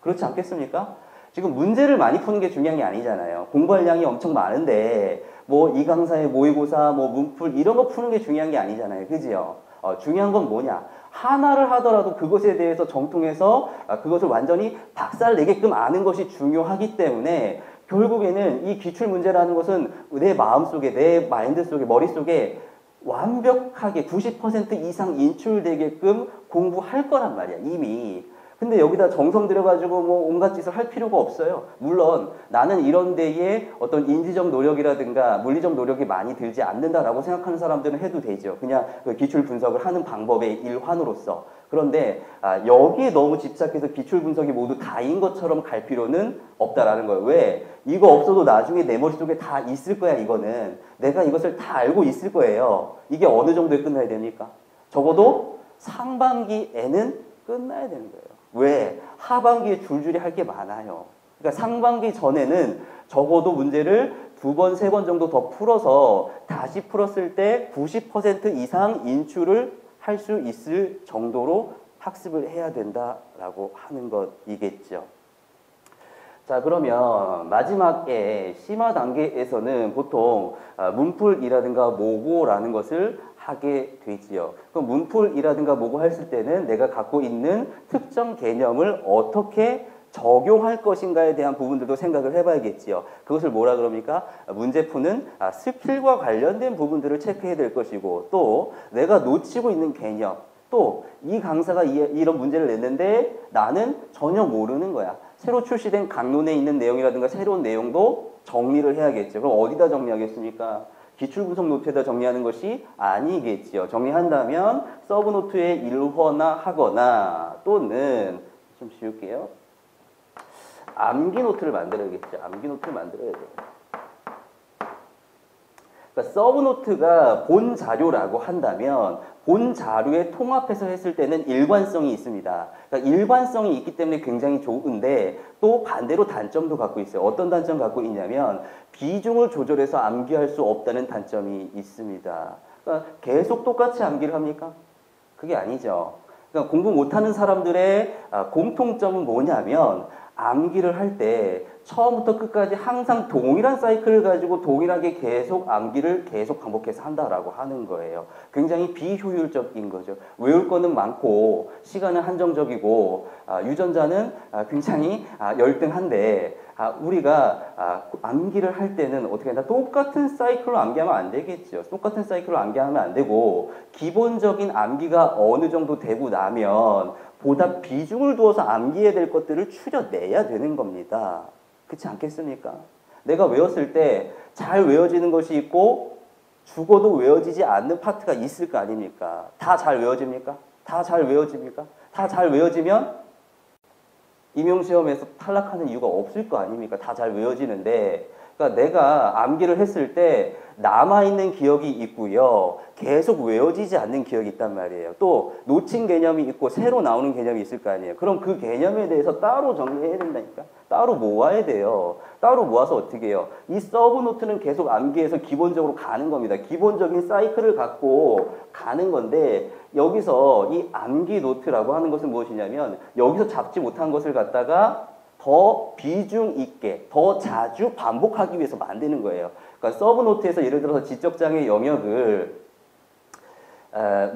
그렇지 않겠습니까? 지금 문제를 많이 푸는 게 중요한 게 아니잖아요. 공부할 양이 엄청 많은데 뭐 이 강사의 모의고사, 뭐 문풀 이런 거 푸는 게 중요한 게 아니잖아요. 그지요? 중요한 건 뭐냐? 하나를 하더라도 그것에 대해서 정통해서 그것을 완전히 박살내게끔 아는 것이 중요하기 때문에 결국에는 이 기출 문제라는 것은 내 마음속에, 내 마인드 속에, 머릿속에 완벽하게 90% 이상 인출되게끔 공부할 거란 말이야, 이미. 근데 여기다 정성 들여가지고 뭐 온갖 짓을 할 필요가 없어요. 물론 나는 이런 데에 어떤 인지적 노력이라든가 물리적 노력이 많이 들지 않는다라고 생각하는 사람들은 해도 되죠. 그냥 그 기출 분석을 하는 방법의 일환으로서. 그런데 여기에 너무 집착해서 기출 분석이 모두 다인 것처럼 갈 필요는 없다라는 거예요. 왜? 이거 없어도 나중에 내 머릿속에 다 있을 거야, 이거는. 내가 이것을 다 알고 있을 거예요. 이게 어느 정도에 끝나야 됩니까? 적어도 상반기에는 끝나야 되는 거예요. 왜? 하반기에 줄줄이 할 게 많아요. 그러니까 상반기 전에는 적어도 문제를 2번, 3번 정도 더 풀어서 다시 풀었을 때 90% 이상 인출을 할 수 있을 정도로 학습을 해야 된다라고 하는 것이겠죠. 자, 그러면 마지막에 심화 단계에서는 보통 문풀이라든가 모고라는 것을 하게 되지요. 그럼 문풀이라든가 모고 했을 때는 내가 갖고 있는 특정 개념을 어떻게 적용할 것인가에 대한 부분들도 생각을 해봐야겠지요. 그것을 뭐라 그럽니까? 문제 푸는 스킬과 관련된 부분들을 체크해야 될 것이고, 또 내가 놓치고 있는 개념, 또 이 강사가 이런 문제를 냈는데 나는 전혀 모르는 거야. 새로 출시된 강론에 있는 내용이라든가 새로운 내용도 정리를 해야겠죠. 그럼 어디다 정리하겠습니까? 기출분석 노트에다 정리하는 것이 아니겠지요. 정리한다면 서브노트에 일원화하거나 또는 좀 지울게요. 암기 노트를 만들어야겠죠. 암기 노트를 만들어야 돼요. 그러니까 서브노트가 본 자료라고 한다면 본 자료에 통합해서 했을 때는 일관성이 있습니다. 그러니까 일관성이 있기 때문에 굉장히 좋은데 또 반대로 단점도 갖고 있어요. 어떤 단점 갖고 있냐면 비중을 조절해서 암기할 수 없다는 단점이 있습니다. 그러니까 계속 똑같이 암기를 합니까? 그게 아니죠. 그러니까 공부 못하는 사람들의 공통점은 뭐냐면 암기를 할 때 처음부터 끝까지 항상 동일한 사이클을 가지고 동일하게 계속 암기를 계속 반복해서 한다라고 하는 거예요. 굉장히 비효율적인 거죠. 외울 거는 많고 시간은 한정적이고 유전자는 굉장히 열등한데 우리가 암기를 할 때는 어떻게 한다? 똑같은 사이클로 암기하면 안 되겠죠. 똑같은 사이클로 암기하면 안 되고 기본적인 암기가 어느 정도 되고 나면 보다 비중을 두어서 암기해야 될 것들을 추려내야 되는 겁니다. 그렇지 않겠습니까? 내가 외웠을 때 잘 외워지는 것이 있고 죽어도 외워지지 않는 파트가 있을 거 아닙니까? 다 잘 외워집니까? 다 잘 외워집니까? 다 잘 외워지면 임용시험에서 탈락하는 이유가 없을 거 아닙니까? 다 잘 외워지는데, 그러니까 내가 암기를 했을 때 남아있는 기억이 있고요. 계속 외워지지 않는 기억이 있단 말이에요. 또 놓친 개념이 있고 새로 나오는 개념이 있을 거 아니에요. 그럼 그 개념에 대해서 따로 정리해야 된다니까. 따로 모아야 돼요. 따로 모아서 어떻게 해요? 이 서브노트는 계속 암기해서 기본적으로 가는 겁니다. 기본적인 사이클을 갖고 가는 건데 여기서 이 암기 노트라고 하는 것은 무엇이냐면 여기서 잡지 못한 것을 갖다가 더 비중 있게, 더 자주 반복하기 위해서 만드는 거예요. 그러니까 서브노트에서 예를 들어서 지적장애 영역을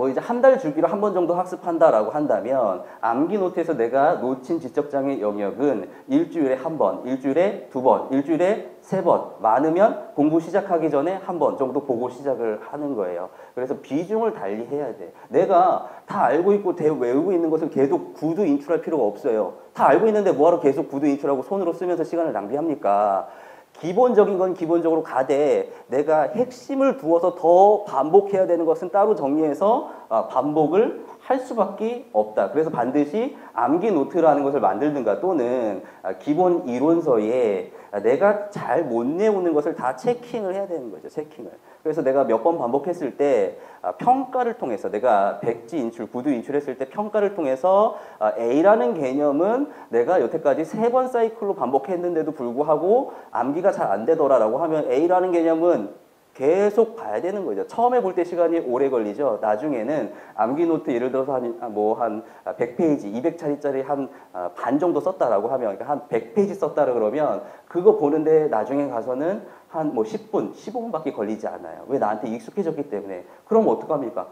이제 한 달 주기로 한 번 정도 학습한다라고 한다면 암기 노트에서 내가 놓친 지적장애 영역은 일주일에 한 번, 일주일에 두 번, 일주일에 세 번, 많으면 공부 시작하기 전에 한 번 정도 보고 시작을 하는 거예요. 그래서 비중을 달리 해야 돼. 내가 다 알고 있고 외우고 있는 것을 계속 구두 인출할 필요가 없어요. 다 알고 있는데 뭐하러 계속 구두 인출하고 손으로 쓰면서 시간을 낭비합니까? 기본적인 건 기본적으로 가되 내가 핵심을 두어서 더 반복해야 되는 것은 따로 정리해서 반복을 할 수밖에 없다. 그래서 반드시 암기 노트라는 것을 만들든가 또는 기본 이론서에 내가 잘 못 외우는 것을 다 체킹을 해야 되는 거죠. 체킹을. 그래서 내가 몇 번 반복했을 때 평가를 통해서 내가 백지 인출, 구두 인출했을 때 평가를 통해서 A라는 개념은 내가 여태까지 3번 사이클로 반복했는데도 불구하고 암기가 잘 안 되더라라고 하면 A라는 개념은 계속 봐야 되는 거죠. 처음에 볼 때 시간이 오래 걸리죠. 나중에는 암기 노트 예를 들어서 한 100페이지, 200차례짜리 한 반 정도 썼다라고 하면, 그러니까 한 100페이지 썼다라 그러면 그거 보는데 나중에 가서는 한 10분, 15분밖에 걸리지 않아요. 왜? 나한테 익숙해졌기 때문에. 그럼 어떡합니까?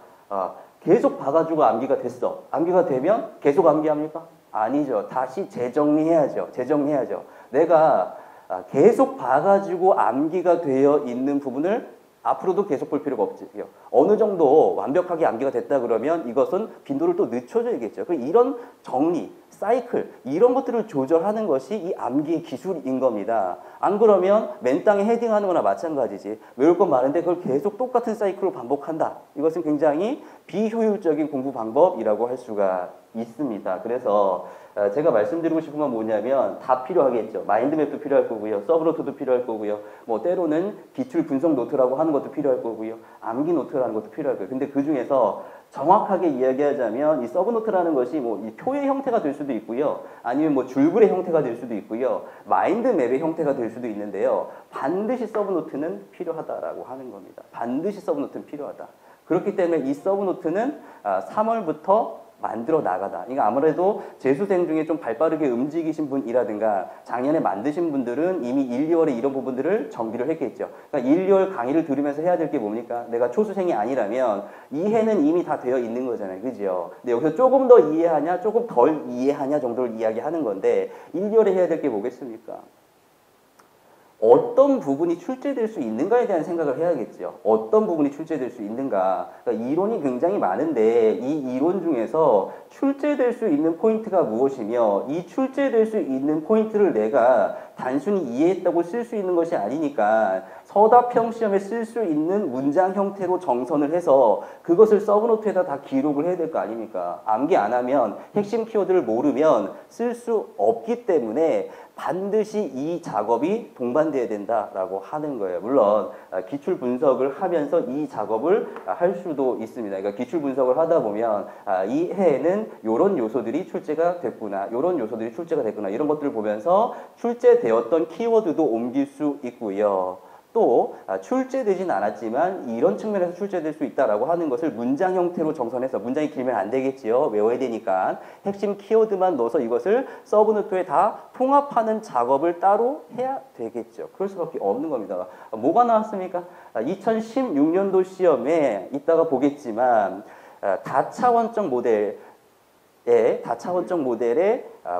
계속 봐가지고 암기가 됐어. 암기가 되면 계속 암기합니까? 아니죠. 다시 재정리해야죠. 재정리해야죠. 내가 계속 봐가지고 암기가 되어 있는 부분을 앞으로도 계속 볼 필요가 없지요. 어느 정도 완벽하게 암기가 됐다 그러면 이것은 빈도를 또 늦춰줘야겠죠. 이런 정리, 사이클 이런 것들을 조절하는 것이 이 암기의 기술인 겁니다. 안 그러면 맨땅에 헤딩하는 거나 마찬가지지. 외울 건 많은데 그걸 계속 똑같은 사이클로 반복한다. 이것은 굉장히 비효율적인 공부 방법이라고 할 수가 있습니다. 그래서 제가 말씀드리고 싶은 건 뭐냐면 다 필요하겠죠. 마인드맵도 필요할 거고요. 서브노트도 필요할 거고요. 때로는 기출 분석 노트라고 하는 것도 필요할 거고요. 암기 노트라는 것도 필요할 거예요. 근데 그 중에서 정확하게 이야기하자면 이 서브노트라는 것이 이 표의 형태가 될 수도 있고요. 아니면 줄글의 형태가 될 수도 있고요. 마인드맵의 형태가 될 수도 있는데요. 반드시 서브노트는 필요하다라고 하는 겁니다. 반드시 서브노트는 필요하다. 그렇기 때문에 이 서브노트는 3월부터 만들어 나가다. 이거 아무래도 재수생 중에 좀 발빠르게 움직이신 분이라든가 작년에 만드신 분들은 이미 1, 2월에 이런 부분들을 정비를 했겠죠. 그러니까 1, 2월 강의를 들으면서 해야 될 게 뭡니까? 내가 초수생이 아니라면 이해는 이미 다 되어 있는 거잖아요. 그죠? 근데 여기서 조금 더 이해하냐, 조금 덜 이해하냐 정도를 이야기하는 건데 1, 2월에 해야 될 게 뭐겠습니까? 어떤 부분이 출제될 수 있는가에 대한 생각을 해야겠죠. 어떤 부분이 출제될 수 있는가. 그러니까 이론이 굉장히 많은데 이 이론 중에서 출제될 수 있는 포인트가 무엇이며 이 출제될 수 있는 포인트를 내가 단순히 이해했다고 쓸 수 있는 것이 아니니까 서답형 시험에 쓸 수 있는 문장 형태로 정선을 해서 그것을 서브노트에다 다 기록을 해야 될 거 아닙니까? 암기 안 하면 핵심 키워드를 모르면 쓸 수 없기 때문에 반드시 이 작업이 동반돼야 된다라고 하는 거예요. 물론 기출 분석을 하면서 이 작업을 할 수도 있습니다. 그러니까 기출 분석을 하다 보면 이 해에는 이런 요소들이 출제가 됐구나, 이런 요소들이 출제가 됐구나 이런 것들을 보면서 출제되었던 키워드도 옮길 수 있고요. 또 출제되진 않았지만 이런 측면에서 출제될 수 있다라고 하는 것을 문장 형태로 정선해서 문장이 길면 안 되겠지요. 외워야 되니까 핵심 키워드만 넣어서 이것을 서브노트에 다 통합하는 작업을 따로 해야 되겠죠. 그럴 수밖에 없는 겁니다. 뭐가 나왔습니까? 2016년도 시험에 이따가 보겠지만 다차원적 모델의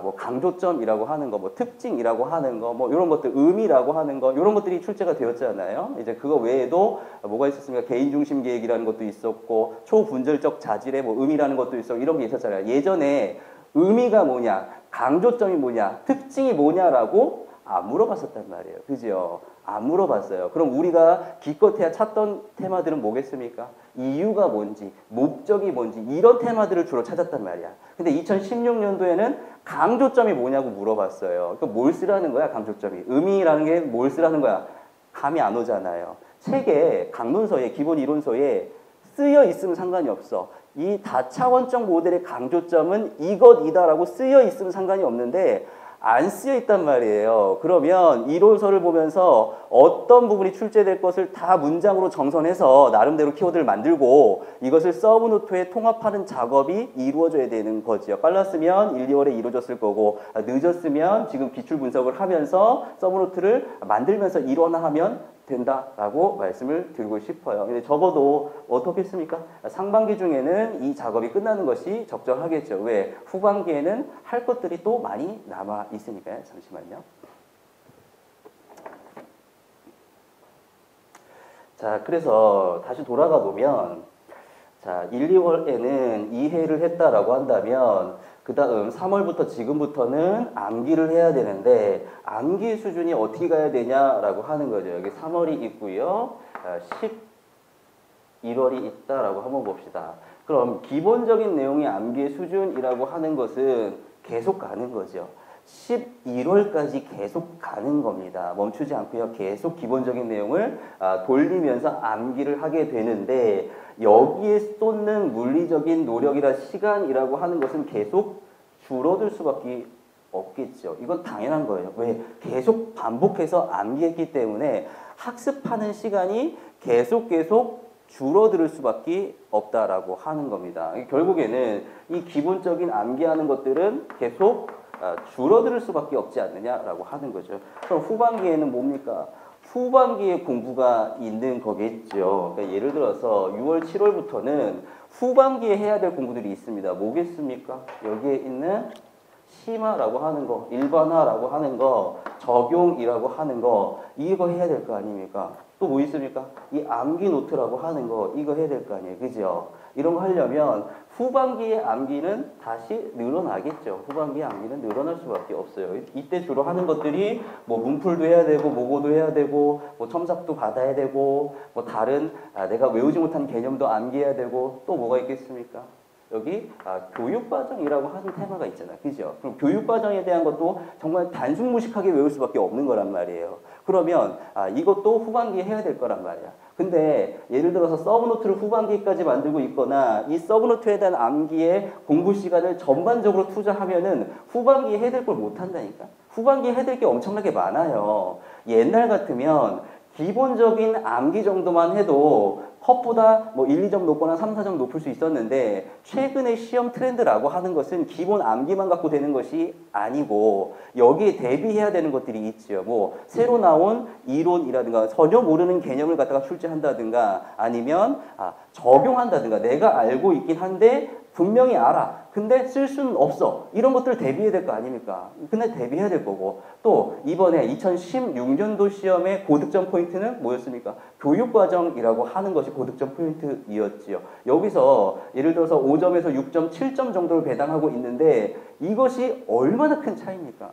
뭐 강조점이라고 하는 거, 뭐 특징이라고 하는 거, 뭐 이런 것들, 의미라고 하는 거, 이런 것들이 출제가 되었잖아요. 이제 그거 외에도 뭐가 있었습니까? 개인 중심 계획이라는 것도 있었고, 초분절적 자질의 뭐 의미라는 것도 있었고, 이런 게 있었잖아요. 예전에 의미가 뭐냐, 강조점이 뭐냐, 특징이 뭐냐라고 안 물어봤었단 말이에요. 그죠? 안 물어봤어요. 그럼 우리가 기껏해야 찾던 테마들은 뭐겠습니까? 이유가 뭔지, 목적이 뭔지, 이런 테마들을 주로 찾았단 말이야. 근데 2016년도에는 강조점이 뭐냐고 물어봤어요. 그러니까 뭘 쓰라는 거야, 강조점이. 의미라는 게 뭘 쓰라는 거야? 감이 안 오잖아요. 책에, 강론서에, 기본 이론서에 쓰여 있으면 상관이 없어. 이 다차원적 모델의 강조점은 이것이다라고 쓰여 있으면 상관이 없는데 안 쓰여 있단 말이에요. 그러면 이론서를 보면서 어떤 부분이 출제될 것을 다 문장으로 정선해서 나름대로 키워드를 만들고 이것을 서브노트에 통합하는 작업이 이루어져야 되는 거지요. 빨랐으면 1, 2월에 이루어졌을 거고 늦었으면 지금 기출 분석을 하면서 서브노트를 만들면서 일원화하면 된다라고 말씀을 드리고 싶어요. 근데 적어도 어떻겠습니까? 상반기 중에는 이 작업이 끝나는 것이 적절하겠죠. 왜? 후반기에는 할 것들이 또 많이 남아 있으니까요. 잠시만요. 자, 그래서 다시 돌아가 보면 자, 1, 2월에는 이해를 했다라고 한다면 그 다음 3월부터 지금부터는 암기를 해야 되는데 암기 수준이 어떻게 가야 되냐라고 하는 거죠. 여기 3월이 있고요. 11월이 있다라고 한번 봅시다. 그럼 기본적인 내용의 암기 수준이라고 하는 것은 계속 가는 거죠. 11월까지 계속 가는 겁니다. 멈추지 않고요. 계속 기본적인 내용을 돌리면서 암기를 하게 되는데 여기에 쏟는 물리적인 노력이나 시간이라고 하는 것은 계속 줄어들 수밖에 없겠죠. 이건 당연한 거예요. 왜? 계속 반복해서 암기했기 때문에 학습하는 시간이 계속 줄어들 수밖에 없다라고 하는 겁니다. 결국에는 이 기본적인 암기하는 것들은 계속 줄어들 수밖에 없지 않느냐라고 하는 거죠. 그럼 후반기에는 뭡니까? 후반기에 공부가 있는 거겠죠. 그러니까 예를 들어서 6월, 7월부터는 후반기에 해야 될 공부들이 있습니다. 뭐겠습니까? 여기에 있는 심화라고 하는 거, 일반화라고 하는 거, 적용이라고 하는 거, 이거 해야 될 거 아닙니까? 또 뭐 있습니까? 이 암기 노트라고 하는 거, 이거 해야 될 거 아니에요. 그죠? 이런 거 하려면 후반기의 암기는 다시 늘어나겠죠. 후반기의 암기는 늘어날 수밖에 없어요. 이때 주로 하는 것들이 뭐 문풀도 해야 되고, 모고도 해야 되고, 뭐 첨삭도 받아야 되고, 뭐 다른 내가 외우지 못한 개념도 암기해야 되고, 또 뭐가 있겠습니까? 여기 교육과정이라고 하는 테마가 있잖아요. 그죠? 그럼 교육과정에 대한 것도 정말 단순무식하게 외울 수밖에 없는 거란 말이에요. 그러면 이것도 후반기에 해야 될 거란 말이야. 근데 예를 들어서 서브노트를 후반기까지 만들고 있거나 이 서브노트에 대한 암기에 공부 시간을 전반적으로 투자하면은 후반기에 해야 될 걸 못한다니까. 후반기에 해야 될 게 엄청나게 많아요. 옛날 같으면 기본적인 암기 정도만 해도 컷보다 뭐 1, 2점 높거나 3, 4점 높을 수 있었는데 최근의 시험 트렌드라고 하는 것은 기본 암기만 갖고 되는 것이 아니고 여기에 대비해야 되는 것들이 있죠. 뭐 새로 나온 이론이라든가 전혀 모르는 개념을 갖다가 출제한다든가 아니면 적용한다든가 내가 알고 있긴 한데 분명히 알아. 근데 쓸 수는 없어. 이런 것들 대비해야 될 거 아닙니까? 근데 대비해야 될 거고. 또 이번에 2016년도 시험의 고득점 포인트는 뭐였습니까? 교육과정이라고 하는 것이 고득점 포인트이었지요. 여기서 예를 들어서 5점에서 6점, 7점 정도를 배당하고 있는데 이것이 얼마나 큰 차이입니까?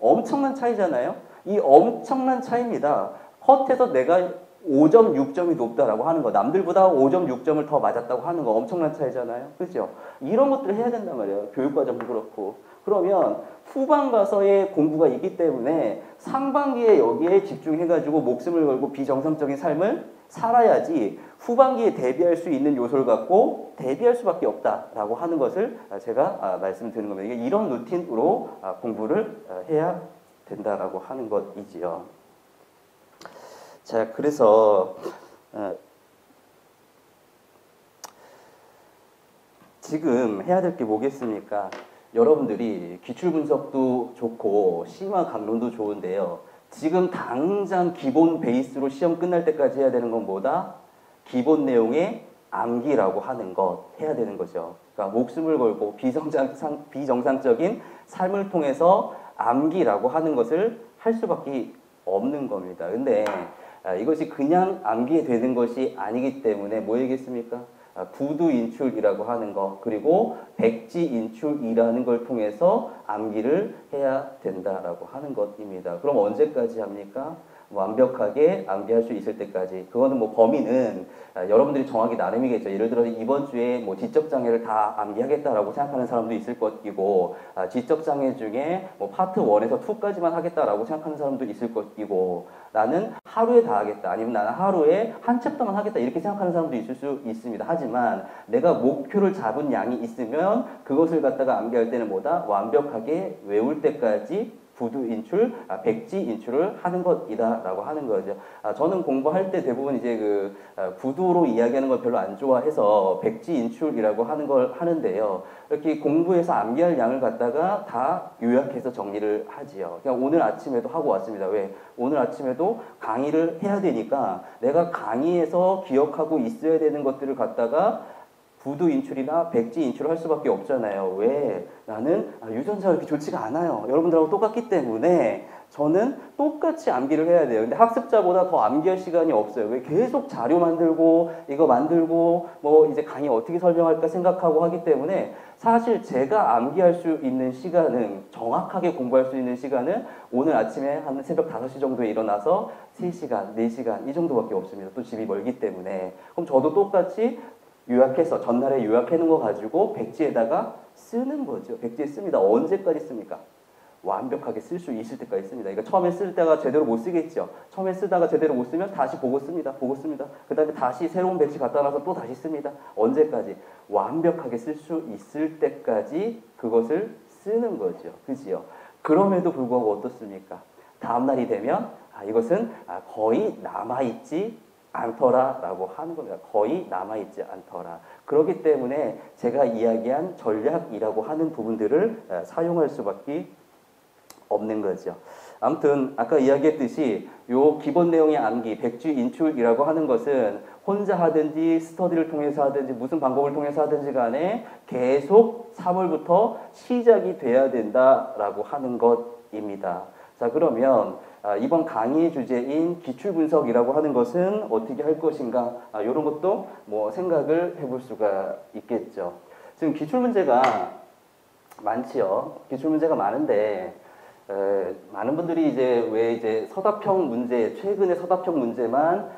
엄청난 차이잖아요. 이 엄청난 차이입니다. 컷에서 내가 5점, 6점이 높다라고 하는 거, 남들보다 5점, 6점을 더 맞았다고 하는 거 엄청난 차이잖아요. 그렇죠? 이런 것들을 해야 된단 말이에요. 교육과정도 그렇고. 그러면 후반 가서의 공부가 있기 때문에 상반기에 여기에 집중해가지고 목숨을 걸고 비정상적인 삶을 살아야지 후반기에 대비할 수 있는 요소를 갖고 대비할 수밖에 없다라고 하는 것을 제가 말씀드리는 겁니다. 이런 루틴으로 공부를 해야 된다라고 하는 것이지요. 자, 그래서 지금 해야 될 게 뭐겠습니까? 여러분들이 기출 분석도 좋고 심화 강론도 좋은데요. 지금 당장 기본 베이스로 시험 끝날 때까지 해야 되는 건 뭐다? 기본 내용의 암기라고 하는 것 해야 되는 거죠. 그러니까 목숨을 걸고 비정상적인 삶을 통해서 암기라고 하는 것을 할 수밖에 없는 겁니다. 근데 이것이 그냥 암기되는 것이 아니기 때문에 뭐이겠습니까? 구두 인출이라고 하는 것, 그리고 백지 인출이라는 걸 통해서 암기를 해야 된다라고 하는 것입니다. 그럼 언제까지 합니까? 완벽하게 암기할 수 있을 때까지. 그거는 뭐 범위는 여러분들이 정하기 나름이겠죠. 예를 들어 이번 주에 뭐 지적장애를 다 암기하겠다라고 생각하는 사람도 있을 것이고, 지적장애 중에 뭐 파트 1에서 2까지만 하겠다라고 생각하는 사람도 있을 것이고, 나는 하루에 다 하겠다, 아니면 나는 하루에 한 챕터만 하겠다, 이렇게 생각하는 사람도 있을 수 있습니다. 하지만 내가 목표를 잡은 양이 있으면 그것을 갖다가 암기할 때는 뭐다? 완벽하게 외울 때까지 구두 인출, 백지 인출을 하는 것이다라고 하는 거죠. 저는 공부할 때 대부분 이제 구두로 이야기하는 걸 별로 안 좋아해서 백지 인출이라고 하는 걸 하는데요. 이렇게 공부해서 암기할 양을 갖다가 다 요약해서 정리를 하지요. 그냥 오늘 아침에도 하고 왔습니다. 왜? 오늘 아침에도 강의를 해야 되니까 내가 강의에서 기억하고 있어야 되는 것들을 갖다가 구두 인출이나 백지 인출을 할 수밖에 없잖아요. 왜? 나는 유전자가 그렇게 좋지가 않아요. 여러분들하고 똑같기 때문에 저는 똑같이 암기를 해야 돼요. 근데 학습자보다 더 암기할 시간이 없어요. 왜? 계속 자료 만들고 이거 만들고 뭐 이제 강의 어떻게 설명할까 생각하고 하기 때문에 사실 제가 암기할 수 있는 시간은, 정확하게 공부할 수 있는 시간은 오늘 아침에 한 새벽 5시 정도에 일어나서 3시간, 4시간 이 정도밖에 없습니다. 또 집이 멀기 때문에. 그럼 저도 똑같이 요약해서 전날에 요약해 놓은 거 가지고 백지에다가 쓰는 거죠. 백지에 씁니다. 언제까지 씁니까? 완벽하게 쓸 수 있을 때까지 씁니다. 이거 처음에 쓸 때가 제대로 못 쓰겠죠. 처음에 쓰다가 제대로 못 쓰면 다시 보고 씁니다. 그 다음에 다시 새로운 백지 갖다 놔서 또 다시 씁니다. 언제까지? 완벽하게 쓸 수 있을 때까지 그것을 쓰는 거죠. 그지요? 그럼에도 불구하고 어떻습니까? 다음날이 되면 이것은 거의 남아있지 않더라라고 하는 겁니다. 거의 남아있지 않더라. 그렇기 때문에 제가 이야기한 전략이라고 하는 부분들을 사용할 수밖에 없는 거죠. 아무튼 아까 이야기했듯이 요 기본 내용의 암기, 백지 인출이라고 하는 것은 혼자 하든지 스터디를 통해서 하든지 무슨 방법을 통해서 하든지 간에 계속 3월부터 시작이 돼야 된다라고 하는 것입니다. 자, 그러면 이번 강의 주제인 기출분석이라고 하는 것은 어떻게 할 것인가, 이런 것도 뭐 생각을 해볼 수가 있겠죠. 지금 기출문제가 많지요. 기출문제가 많은데 많은 분들이 왜 서답형 문제, 최근의 서답형 문제만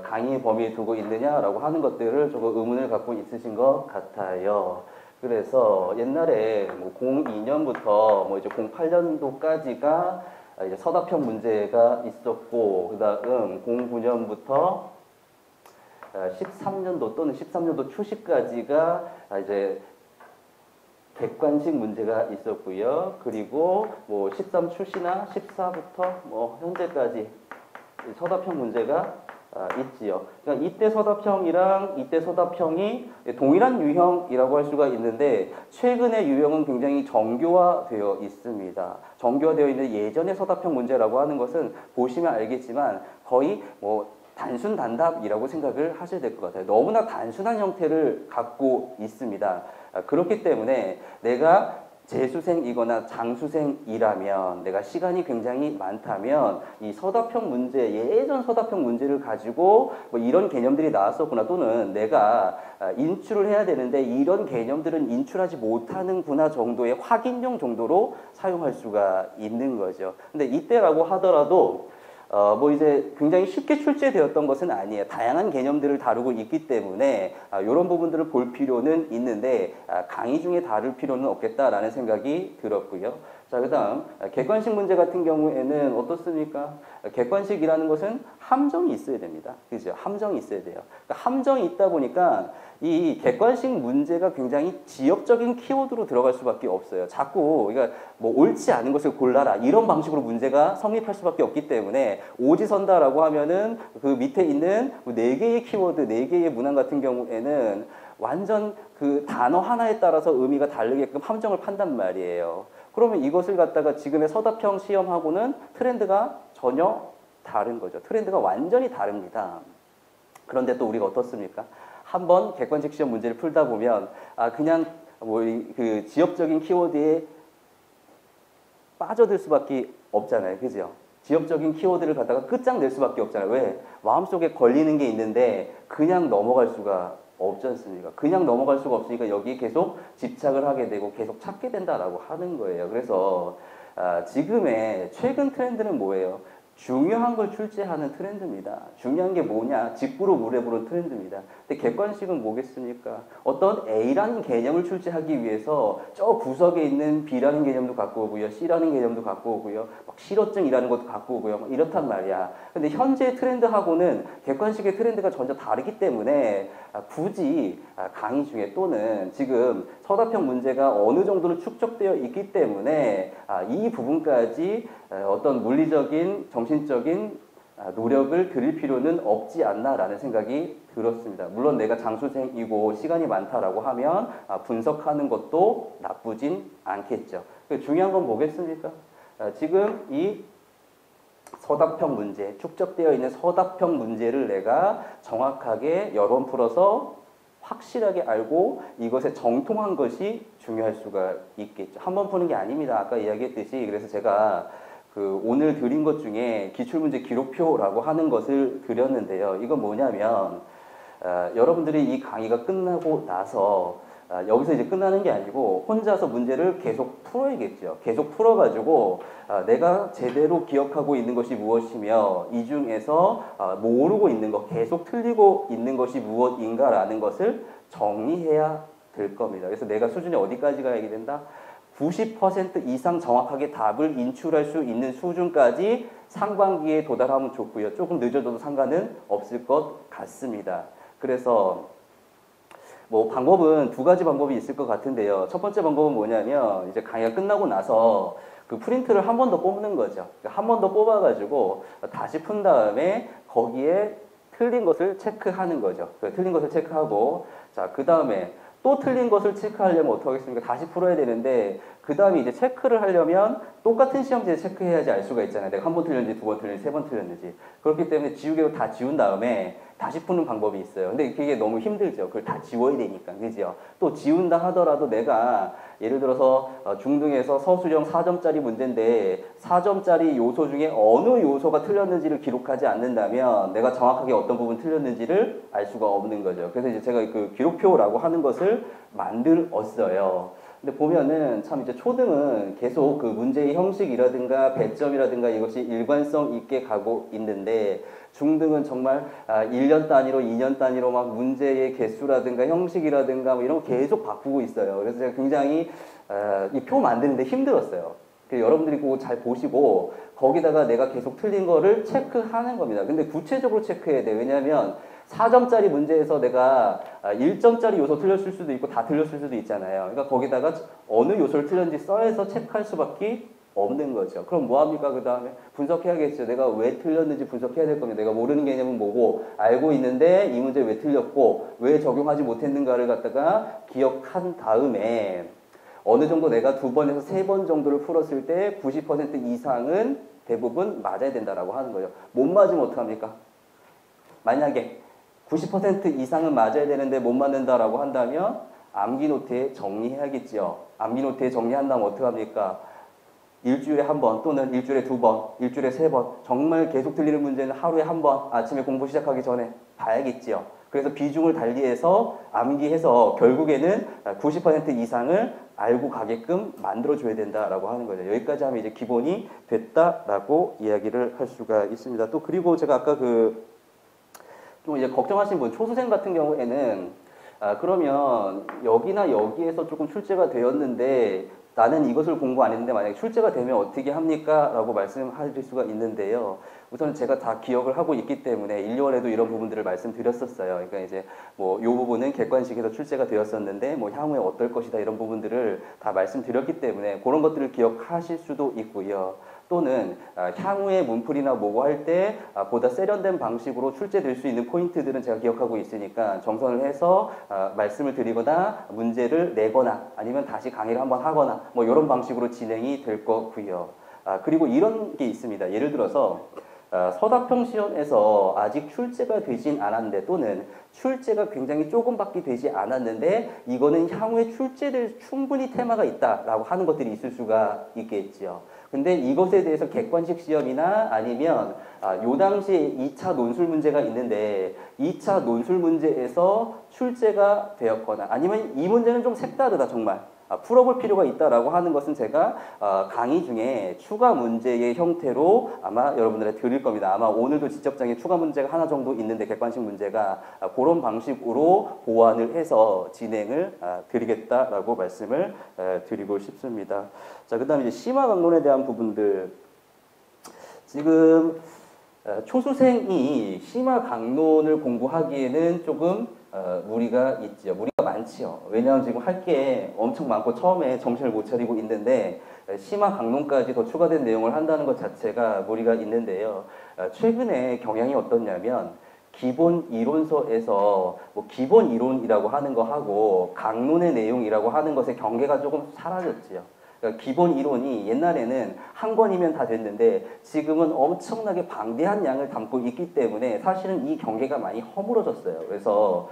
강의 범위에 두고 있느냐라고 하는 것들을 조금 의문을 갖고 있으신 것 같아요. 그래서 옛날에 뭐 02년부터 뭐 이제 08년도까지가 이제 서답형 문제가 있었고, 그다음 09년부터 13년도 또는 13년도 초시까지가 이제 객관식 문제가 있었고요. 그리고 뭐 13 출시나 14부터 뭐 현재까지 서답형 문제가 있지요. 그러니까 이때 서답형이랑 이때 서답형이 동일한 유형이라고 할 수가 있는데, 최근의 유형은 굉장히 정교화되어 있습니다. 정교화되어 있는 예전의 서답형 문제라고 하는 것은 보시면 알겠지만 거의 뭐 단순 단답이라고 생각을 하셔야 될 것 같아요. 너무나 단순한 형태를 갖고 있습니다. 그렇기 때문에 내가 재수생이거나 장수생이라면, 내가 시간이 굉장히 많다면 이 서답형 문제, 예전 서답형 문제를 가지고 뭐 이런 개념들이 나왔었구나, 또는 내가 인출을 해야 되는데 이런 개념들은 인출하지 못하는구나 정도의 확인용 정도로 사용할 수가 있는 거죠. 근데 이때라고 하더라도 뭐 이제 굉장히 쉽게 출제되었던 것은 아니에요. 다양한 개념들을 다루고 있기 때문에 이런 부분들을 볼 필요는 있는데 강의 중에 다룰 필요는 없겠다라는 생각이 들었고요. 자, 그다음 객관식 문제 같은 경우에는 어떻습니까? 객관식이라는 것은 함정이 있어야 됩니다. 그죠? 함정이 있어야 돼요. 그러니까 함정이 있다 보니까 이 객관식 문제가 굉장히 지역적인 키워드로 들어갈 수밖에 없어요. 자꾸 그러니까 뭐 옳지 않은 것을 골라라 이런 방식으로 문제가 성립할 수밖에 없기 때문에 오지선다라고 하면은 그 밑에 있는 네 개의 키워드, 네 개의 문항 같은 경우에는 완전 그 단어 하나에 따라서 의미가 다르게끔 함정을 판단 말이에요. 그러면 이것을 갖다가 지금의 서답형 시험하고는 트렌드가 전혀 다른 거죠. 트렌드가 완전히 다릅니다. 그런데 또 우리가 어떻습니까? 한번 객관식 시험 문제를 풀다 보면 그냥 뭐 그 지역적인 키워드에 빠져들 수밖에 없잖아요. 그죠? 지역적인 키워드를 갖다가 끝장낼 수밖에 없잖아요. 왜? 마음속에 걸리는 게 있는데 그냥 넘어갈 수가 없지 않습니까? 그냥 넘어갈 수가 없으니까 여기에 계속 집착을 하게 되고 계속 찾게 된다라고 하는 거예요. 그래서 지금의 최근 트렌드는 뭐예요? 중요한 걸 출제하는 트렌드입니다. 중요한 게 뭐냐? 직구로 물에 부른 트렌드입니다. 근데 객관식은 뭐겠습니까? 어떤 A라는 개념을 출제하기 위해서 저 구석에 있는 B라는 개념도 갖고 오고요. C라는 개념도 갖고 오고요. 막 실어증이라는 것도 갖고 오고요. 막 이렇단 말이야. 근데 현재 트렌드하고는 객관식의 트렌드가 전혀 다르기 때문에 굳이 강의 중에 또는 지금 서답형 문제가 어느 정도로 축적되어 있기 때문에 이 부분까지 어떤 물리적인 정신적인 노력을 들일 필요는 없지 않나라는 생각이 들었습니다. 물론 내가 장수생이고 시간이 많다라고 하면 분석하는 것도 나쁘진 않겠죠. 중요한 건 뭐겠습니까? 지금 이 서답형 문제, 축적되어 있는 서답형 문제를 내가 정확하게 여러 번 풀어서 확실하게 알고 이것에 정통한 것이 중요할 수가 있겠죠. 한 번 푸는 게 아닙니다. 아까 이야기했듯이. 그래서 제가 그 오늘 드린 것 중에 기출문제 기록표라고 하는 것을 드렸는데요. 이건 뭐냐면 여러분들이 이 강의가 끝나고 나서 여기서 이제 끝나는 게 아니고 혼자서 문제를 계속 풀어야겠죠. 계속 풀어가지고 내가 제대로 기억하고 있는 것이 무엇이며 이 중에서 모르고 있는 것, 계속 틀리고 있는 것이 무엇인가라는 것을 정리해야 될 겁니다. 그래서 내가 수준이 어디까지 가야 된다? 90% 이상 정확하게 답을 인출할 수 있는 수준까지 상반기에 도달하면 좋고요. 조금 늦어져도 상관은 없을 것 같습니다. 그래서 뭐 방법은 두 가지 방법이 있을 것 같은데요. 첫 번째 방법은 뭐냐면 이제 강의가 끝나고 나서 그 프린트를 한 번 더 뽑는 거죠. 한 번 더 뽑아가지고 다시 푼 다음에 거기에 틀린 것을 체크하는 거죠. 틀린 것을 체크하고 자, 그 다음에 또 틀린 것을 체크하려면 어떻게 하겠습니까? 다시 풀어야 되는데 그 다음에 이제 체크를 하려면 똑같은 시험지에 체크해야지 알 수가 있잖아요. 내가 한 번 틀렸는지 두 번 틀렸는지 세 번 틀렸는지. 그렇기 때문에 지우개로 다 지운 다음에 다시 푸는 방법이 있어요. 근데 그게 너무 힘들죠. 그걸 다 지워야 되니까. 그죠? 또 지운다 하더라도 내가 예를 들어서 중등에서 서술형 4점짜리 문제인데 4점짜리 요소 중에 어느 요소가 틀렸는지를 기록하지 않는다면 내가 정확하게 어떤 부분 틀렸는지를 알 수가 없는 거죠. 그래서 이제 제가 그 기록표라고 하는 것을 만들었어요. 근데 보면은 참 이제 초등은 계속 그 문제의 형식이라든가 배점이라든가 이것이 일관성 있게 가고 있는데 중등은 정말 1년 단위로 2년 단위로 막 문제의 개수라든가 형식이라든가 뭐 이런 거 계속 바꾸고 있어요. 그래서 제가 굉장히 이 표 만드는데 힘들었어요. 여러분들이 그거 잘 보시고 거기다가 내가 계속 틀린 거를 체크하는 겁니다. 근데 구체적으로 체크해야 돼요. 왜냐하면 4점짜리 문제에서 내가 1점짜리 요소 틀렸을 수도 있고 다 틀렸을 수도 있잖아요. 그러니까 거기다가 어느 요소를 틀렸는지 써서 체크할 수밖에 없는 거죠. 그럼 뭐합니까? 그 다음에 분석해야겠죠. 내가 왜 틀렸는지 분석해야 될 겁니다. 내가 모르는 개념은 뭐고 알고 있는데 이 문제 왜 틀렸고 왜 적용하지 못했는가를 갖다가 기억한 다음에 어느 정도 내가 2번에서 3번 정도를 풀었을 때 90% 이상은 대부분 맞아야 된다라고 하는 거예요. 못 맞으면 어떡합니까? 만약에 90% 이상은 맞아야 되는데 못 맞는다라고 한다면 암기 노트에 정리해야겠죠. 암기 노트에 정리한다면 어떡합니까? 일주일에 한 번 또는 일주일에 2번, 일주일에 3번 정말 계속 틀리는 문제는 하루에 한 번 아침에 공부 시작하기 전에 봐야겠지요. 그래서 비중을 달리해서 암기해서 결국에는 90% 이상을 알고 가게끔 만들어줘야 된다라고 하는 거죠. 여기까지 하면 이제 기본이 됐다라고 이야기를 할 수가 있습니다. 또 그리고 제가 아까 좀 이제 걱정하신 분, 초수생 같은 경우에는 그러면 여기나 여기에서 조금 출제가 되었는데 나는 이것을 공부 안 했는데 만약에 출제가 되면 어떻게 합니까? 라고 말씀하실 수가 있는데요. 우선 제가 다 기억을 하고 있기 때문에 1월에도 이런 부분들을 말씀드렸었어요. 그러니까 이제 뭐 요 부분은 객관식에서 출제가 되었었는데 뭐 향후에 어떨 것이다 이런 부분들을 다 말씀드렸기 때문에 그런 것들을 기억하실 수도 있고요. 또는 향후에 문풀이나 뭐고 할 때 보다 세련된 방식으로 출제될 수 있는 포인트들은 제가 기억하고 있으니까 정선을 해서 말씀을 드리거나 문제를 내거나 아니면 다시 강의를 한번 하거나 뭐 이런 방식으로 진행이 될 거고요. 그리고 이런 게 있습니다. 예를 들어서 서답형 시험에서 아직 출제가 되진 않았는데 또는 출제가 굉장히 조금밖에 되지 않았는데 이거는 향후에 출제될 충분히 테마가 있다라고 하는 것들이 있을 수가 있겠지요. 근데 이것에 대해서 객관식 시험이나 아니면 요 당시에 2차 논술 문제가 있는데 2차 논술 문제에서 출제가 되었거나 아니면 이 문제는 좀 색다르다 정말 풀어볼 필요가 있다라고 하는 것은 제가 강의 중에 추가 문제의 형태로 아마 여러분들한테 드릴 겁니다. 아마 오늘도 지적장에 추가 문제가 하나 정도 있는데 객관식 문제가 그런 방식으로 보완을 해서 진행을 드리겠다라고 말씀을 드리고 싶습니다. 자, 그 다음에 이제 심화 강론에 대한 부분들. 지금 초수생이 심화 강론을 공부하기에는 조금 무리가 있죠. 무리가 많지요. 왜냐하면 지금 할 게 엄청 많고 처음에 정신을 못 차리고 있는데 심화 강론까지 더 추가된 내용을 한다는 것 자체가 무리가 있는데요. 최근에 경향이 어떻냐면 기본 이론서에서 뭐 기본 이론이라고 하는 거 하고 강론의 내용이라고 하는 것의 경계가 조금 사라졌지요. 그러니까 기본 이론이 옛날에는 한 권이면 다 됐는데 지금은 엄청나게 방대한 양을 담고 있기 때문에 사실은 이 경계가 많이 허물어졌어요. 그래서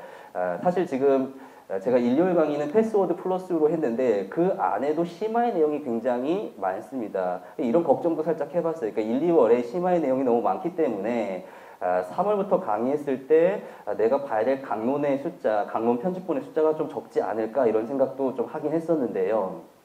사실 지금 제가 일요일 강의는 패스워드 플러스로 했는데 그 안에도 심화의 내용이 굉장히 많습니다. 이런 걱정도 살짝 해봤어요. 그러니까 1, 2월에 심화의 내용이 너무 많기 때문에 3월부터 강의했을 때 내가 봐야 될 강론의 숫자, 강론 편집본의 숫자가 좀 적지 않을까 이런 생각도 좀 하긴 했었는데요.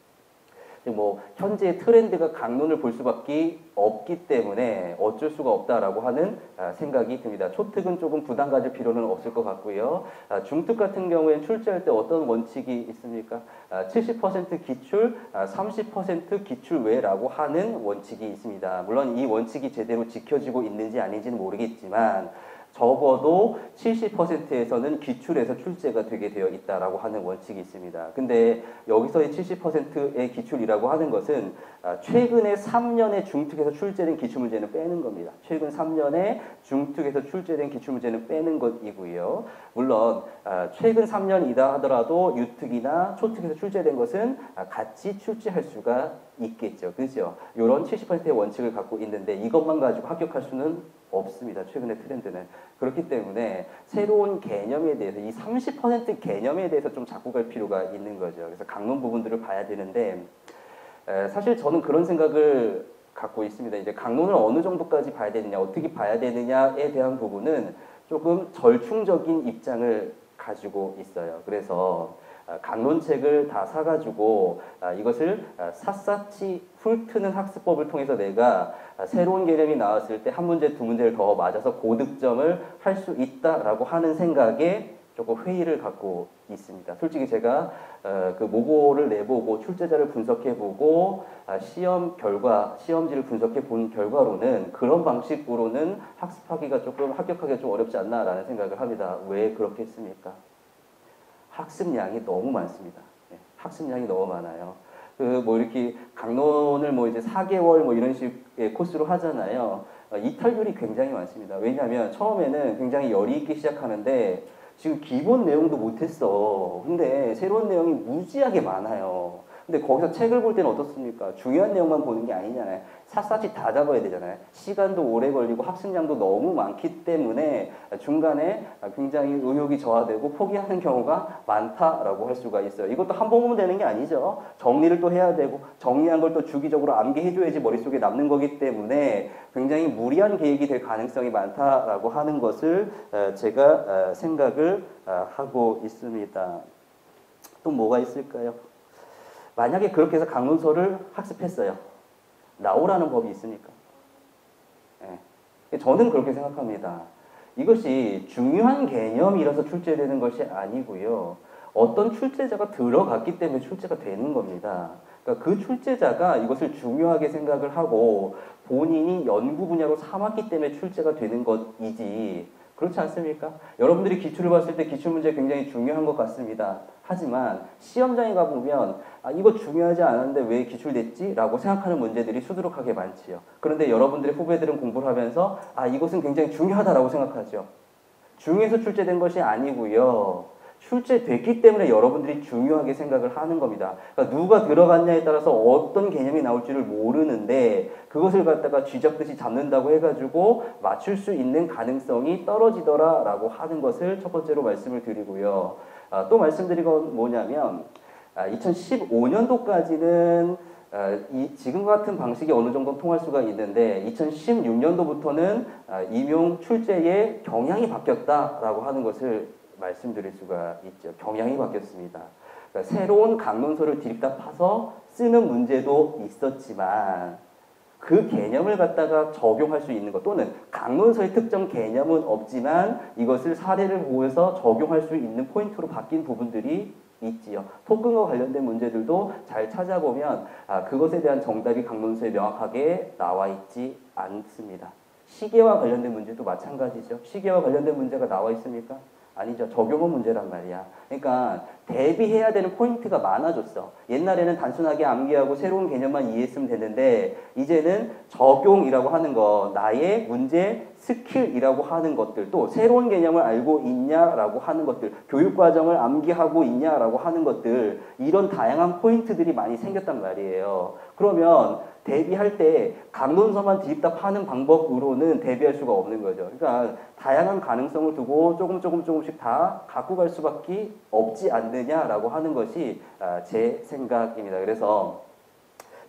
뭐 현재 트렌드가 강론을 볼 수밖에 없기 때문에 어쩔 수가 없다라고 하는 생각이 듭니다. 초특은 조금 부담 가질 필요는 없을 것 같고요. 중특 같은 경우에는 출제할 때 어떤 원칙이 있습니까? 70% 기출, 30% 기출 외라고 하는 원칙이 있습니다. 물론 이 원칙이 제대로 지켜지고 있는지 아닌지는 모르겠지만 적어도 70%에서는 기출에서 출제가 되게 되어 있다라고 하는 원칙이 있습니다. 근데 여기서의 70%의 기출이라고 하는 것은 최근에 3년의 중특에서 출제된 기출문제는 빼는 겁니다. 최근 3년에 중특에서 출제된 기출문제는 빼는 것이고요. 물론 최근 3년이다 하더라도 유특이나 초특에서 출제된 것은 같이 출제할 수가 있겠죠. 그렇죠? 이런 70%의 원칙을 갖고 있는데 이것만 가지고 합격할 수는 없습니다. 최근의 트렌드는. 그렇기 때문에 새로운 개념에 대해서 이 30% 개념에 대해서 좀 잡고 갈 필요가 있는 거죠. 그래서 강론 부분들을 봐야 되는데 사실 저는 그런 생각을 갖고 있습니다. 이제 강론을 어느 정도까지 봐야 되느냐, 어떻게 봐야 되느냐에 대한 부분은 조금 절충적인 입장을 가지고 있어요. 그래서 강론책을 다 사가지고 이것을 샅샅이 훑트는 학습법을 통해서 내가 새로운 개념이 나왔을 때 한 문제, 두 문제를 더 맞아서 고득점을 할 수 있다라고 하는 생각에 조금 회의를 갖고 있습니다. 솔직히 제가 그 모고를 내보고 출제자를 분석해보고 시험 결과, 시험지를 분석해본 결과로는 그런 방식으로는 학습하기가 조금 합격하기가 좀 어렵지 않나라는 생각을 합니다. 왜 그렇게 했습니까? 학습량이 너무 많습니다. 학습량이 너무 많아요. 그 뭐 이렇게 강론을 뭐 이제 4개월 뭐 이런 식의 코스로 하잖아요. 이탈률이 굉장히 많습니다. 왜냐하면 처음에는 굉장히 열이 있게 시작하는데 지금 기본 내용도 못했어. 근데 새로운 내용이 무지하게 많아요. 근데 거기서 책을 볼 때는 어떻습니까? 중요한 내용만 보는 게 아니잖아요. 샅샅이 다 잡아야 되잖아요. 시간도 오래 걸리고 학습량도 너무 많기 때문에 중간에 굉장히 의욕이 저하되고 포기하는 경우가 많다라고 할 수가 있어요. 이것도 한 번 보면 되는 게 아니죠. 정리를 또 해야 되고 정리한 걸 또 주기적으로 암기해줘야지 머릿속에 남는 거기 때문에 굉장히 무리한 계획이 될 가능성이 많다라고 하는 것을 제가 생각을 하고 있습니다. 또 뭐가 있을까요? 만약에 그렇게 해서 강론서를 학습했어요. 나오라는 법이 있습니까? 네. 저는 그렇게 생각합니다. 이것이 중요한 개념이라서 출제되는 것이 아니고요. 어떤 출제자가 들어갔기 때문에 출제가 되는 겁니다. 그러니까 그 출제자가 이것을 중요하게 생각을 하고 본인이 연구 분야로 삼았기 때문에 출제가 되는 것이지 그렇지 않습니까? 여러분들이 기출을 봤을 때 기출 문제 굉장히 중요한 것 같습니다. 하지만 시험장에 가보면 이거 중요하지 않은데 왜 기출됐지? 라고 생각하는 문제들이 수두룩하게 많지요. 그런데 여러분들의 후배들은 공부를 하면서 이것은 굉장히 중요하다라고 생각하죠. 중요해서 출제된 것이 아니고요. 출제됐기 때문에 여러분들이 중요하게 생각을 하는 겁니다. 그러니까 누가 들어갔냐에 따라서 어떤 개념이 나올지를 모르는데 그것을 갖다가 쥐잡듯이 잡는다고 해가지고 맞출 수 있는 가능성이 떨어지더라라고 하는 것을 첫 번째로 말씀을 드리고요. 또 말씀드린 건 뭐냐면 2015년도까지는 지금과 같은 방식이 어느 정도 통할 수가 있는데 2016년도부터는 임용 출제의 경향이 바뀌었다라고 하는 것을 말씀드릴 수가 있죠. 경향이 바뀌었습니다. 그러니까 새로운 강론서를 드립다 파서 쓰는 문제도 있었지만 그 개념을 갖다가 적용할 수 있는 것 또는 강론서의 특정 개념은 없지만 이것을 사례를 보여서 적용할 수 있는 포인트로 바뀐 부분들이 있지요. 토큰과 관련된 문제들도 잘 찾아보면 그것에 대한 정답이 강론서에 명확하게 나와 있지 않습니다. 시계와 관련된 문제도 마찬가지죠. 시계와 관련된 문제가 나와 있습니까? 아니죠. 적용은 문제란 말이야. 그러니까 대비해야 되는 포인트가 많아졌어. 옛날에는 단순하게 암기하고 새로운 개념만 이해했으면 됐는데 이제는 적용이라고 하는 거, 나의 문제 스킬이라고 하는 것들, 또 새로운 개념을 알고 있냐라고 하는 것들, 교육과정을 암기하고 있냐라고 하는 것들, 이런 다양한 포인트들이 많이 생겼단 말이에요. 그러면 대비할 때 강론서만 드립다 파는 방법으로는 대비할 수가 없는 거죠. 그러니까 다양한 가능성을 두고 조금씩 다 갖고 갈 수밖에 없지 않느냐라고 하는 것이 제 생각입니다. 그래서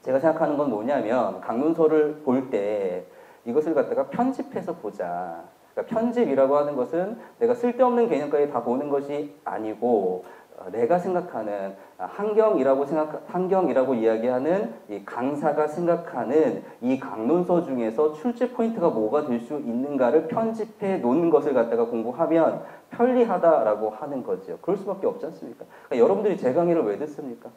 제가 생각하는 건 뭐냐면 강론서를 볼 때 이것을 갖다가 편집해서 보자. 그러니까 편집이라고 하는 것은 내가 쓸데없는 개념까지 다 보는 것이 아니고 내가 생각하는 환경이라고 이야기하는 이 강사가 생각하는 이 강론서 중에서 출제 포인트가 뭐가 될 수 있는가를 편집해 놓는 것을 갖다가 공부하면 편리하다라고 하는 거죠. 그럴 수밖에 없지 않습니까? 그러니까 여러분들이 제 강의를 왜 듣습니까?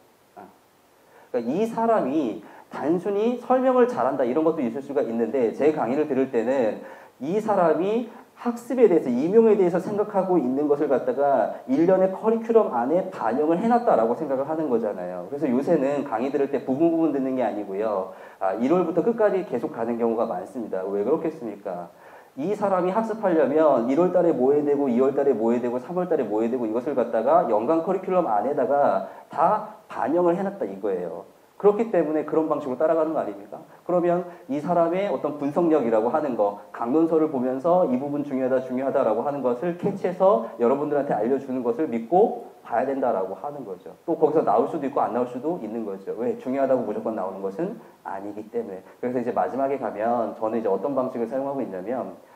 그러니까 이 사람이 단순히 설명을 잘한다 이런 것도 있을 수가 있는데 제 강의를 들을 때는 이 사람이 학습에 대해서 임용에 대해서 생각하고 있는 것을 갖다가 일련의 커리큘럼 안에 반영을 해놨다라고 생각을 하는 거잖아요. 그래서 요새는 강의 들을 때 부분 듣는 게 아니고요. 1월부터 끝까지 계속 가는 경우가 많습니다. 왜 그렇겠습니까? 이 사람이 학습하려면 1월 달에 뭐 해야 되고 2월 달에 뭐 해야 되고 3월 달에 뭐 해야 되고 이것을 갖다가 연간 커리큘럼 안에다가 다 반영을 해놨다 이거예요. 그렇기 때문에 그런 방식으로 따라가는 거 아닙니까? 그러면 이 사람의 어떤 분석력이라고 하는 거, 강론서를 보면서 이 부분 중요하다라고 하는 것을 캐치해서 여러분들한테 알려주는 것을 믿고 봐야 된다라고 하는 거죠. 또 거기서 나올 수도 있고 안 나올 수도 있는 거죠. 왜? 중요하다고 무조건 나오는 것은 아니기 때문에. 그래서 이제 마지막에 가면 저는 이제 어떤 방식을 사용하고 있냐면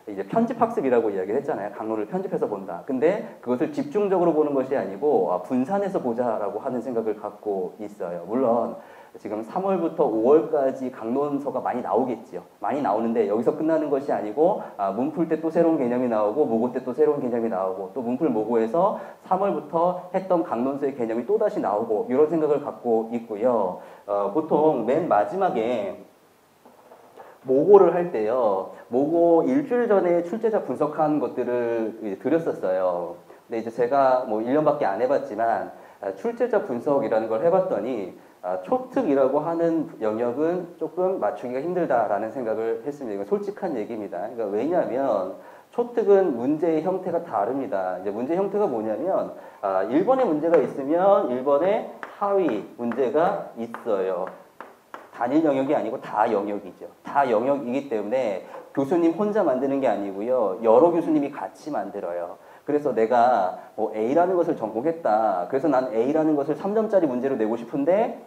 이제 편집 학습이라고 이야기를 했잖아요. 강론을 편집해서 본다. 근데 그것을 집중적으로 보는 것이 아니고 분산해서 보자라고 하는 생각을 갖고 있어요. 물론 지금 3월부터 5월까지 강론서가 많이 나오겠지요. 많이 나오는데 여기서 끝나는 것이 아니고 문풀 때 또 새로운 개념이 나오고 모고 때 또 새로운 개념이 나오고 또 문풀 모고에서 3월부터 했던 강론서의 개념이 또다시 나오고 이런 생각을 갖고 있고요. 보통 맨 마지막에 모고를 할 때요. 모고 일주일 전에 출제자 분석한 것들을 이제 드렸었어요. 근데 이제 제가 뭐 1년밖에 안 해봤지만 출제자 분석이라는 걸 해봤더니 초특이라고 하는 영역은 조금 맞추기가 힘들다라는 생각을 했습니다. 이건 솔직한 얘기입니다. 그러니까 왜냐하면 초특은 문제의 형태가 다릅니다. 이제 문제 형태가 뭐냐면 1번에 문제가 있으면 1번에 하위 문제가 있어요. 단일 영역이 아니고 다 영역이죠. 다 영역이기 때문에 교수님 혼자 만드는 게 아니고요. 여러 교수님이 같이 만들어요. 그래서 내가 뭐 A라는 것을 전공했다. 그래서 난 A라는 것을 3점짜리 문제로 내고 싶은데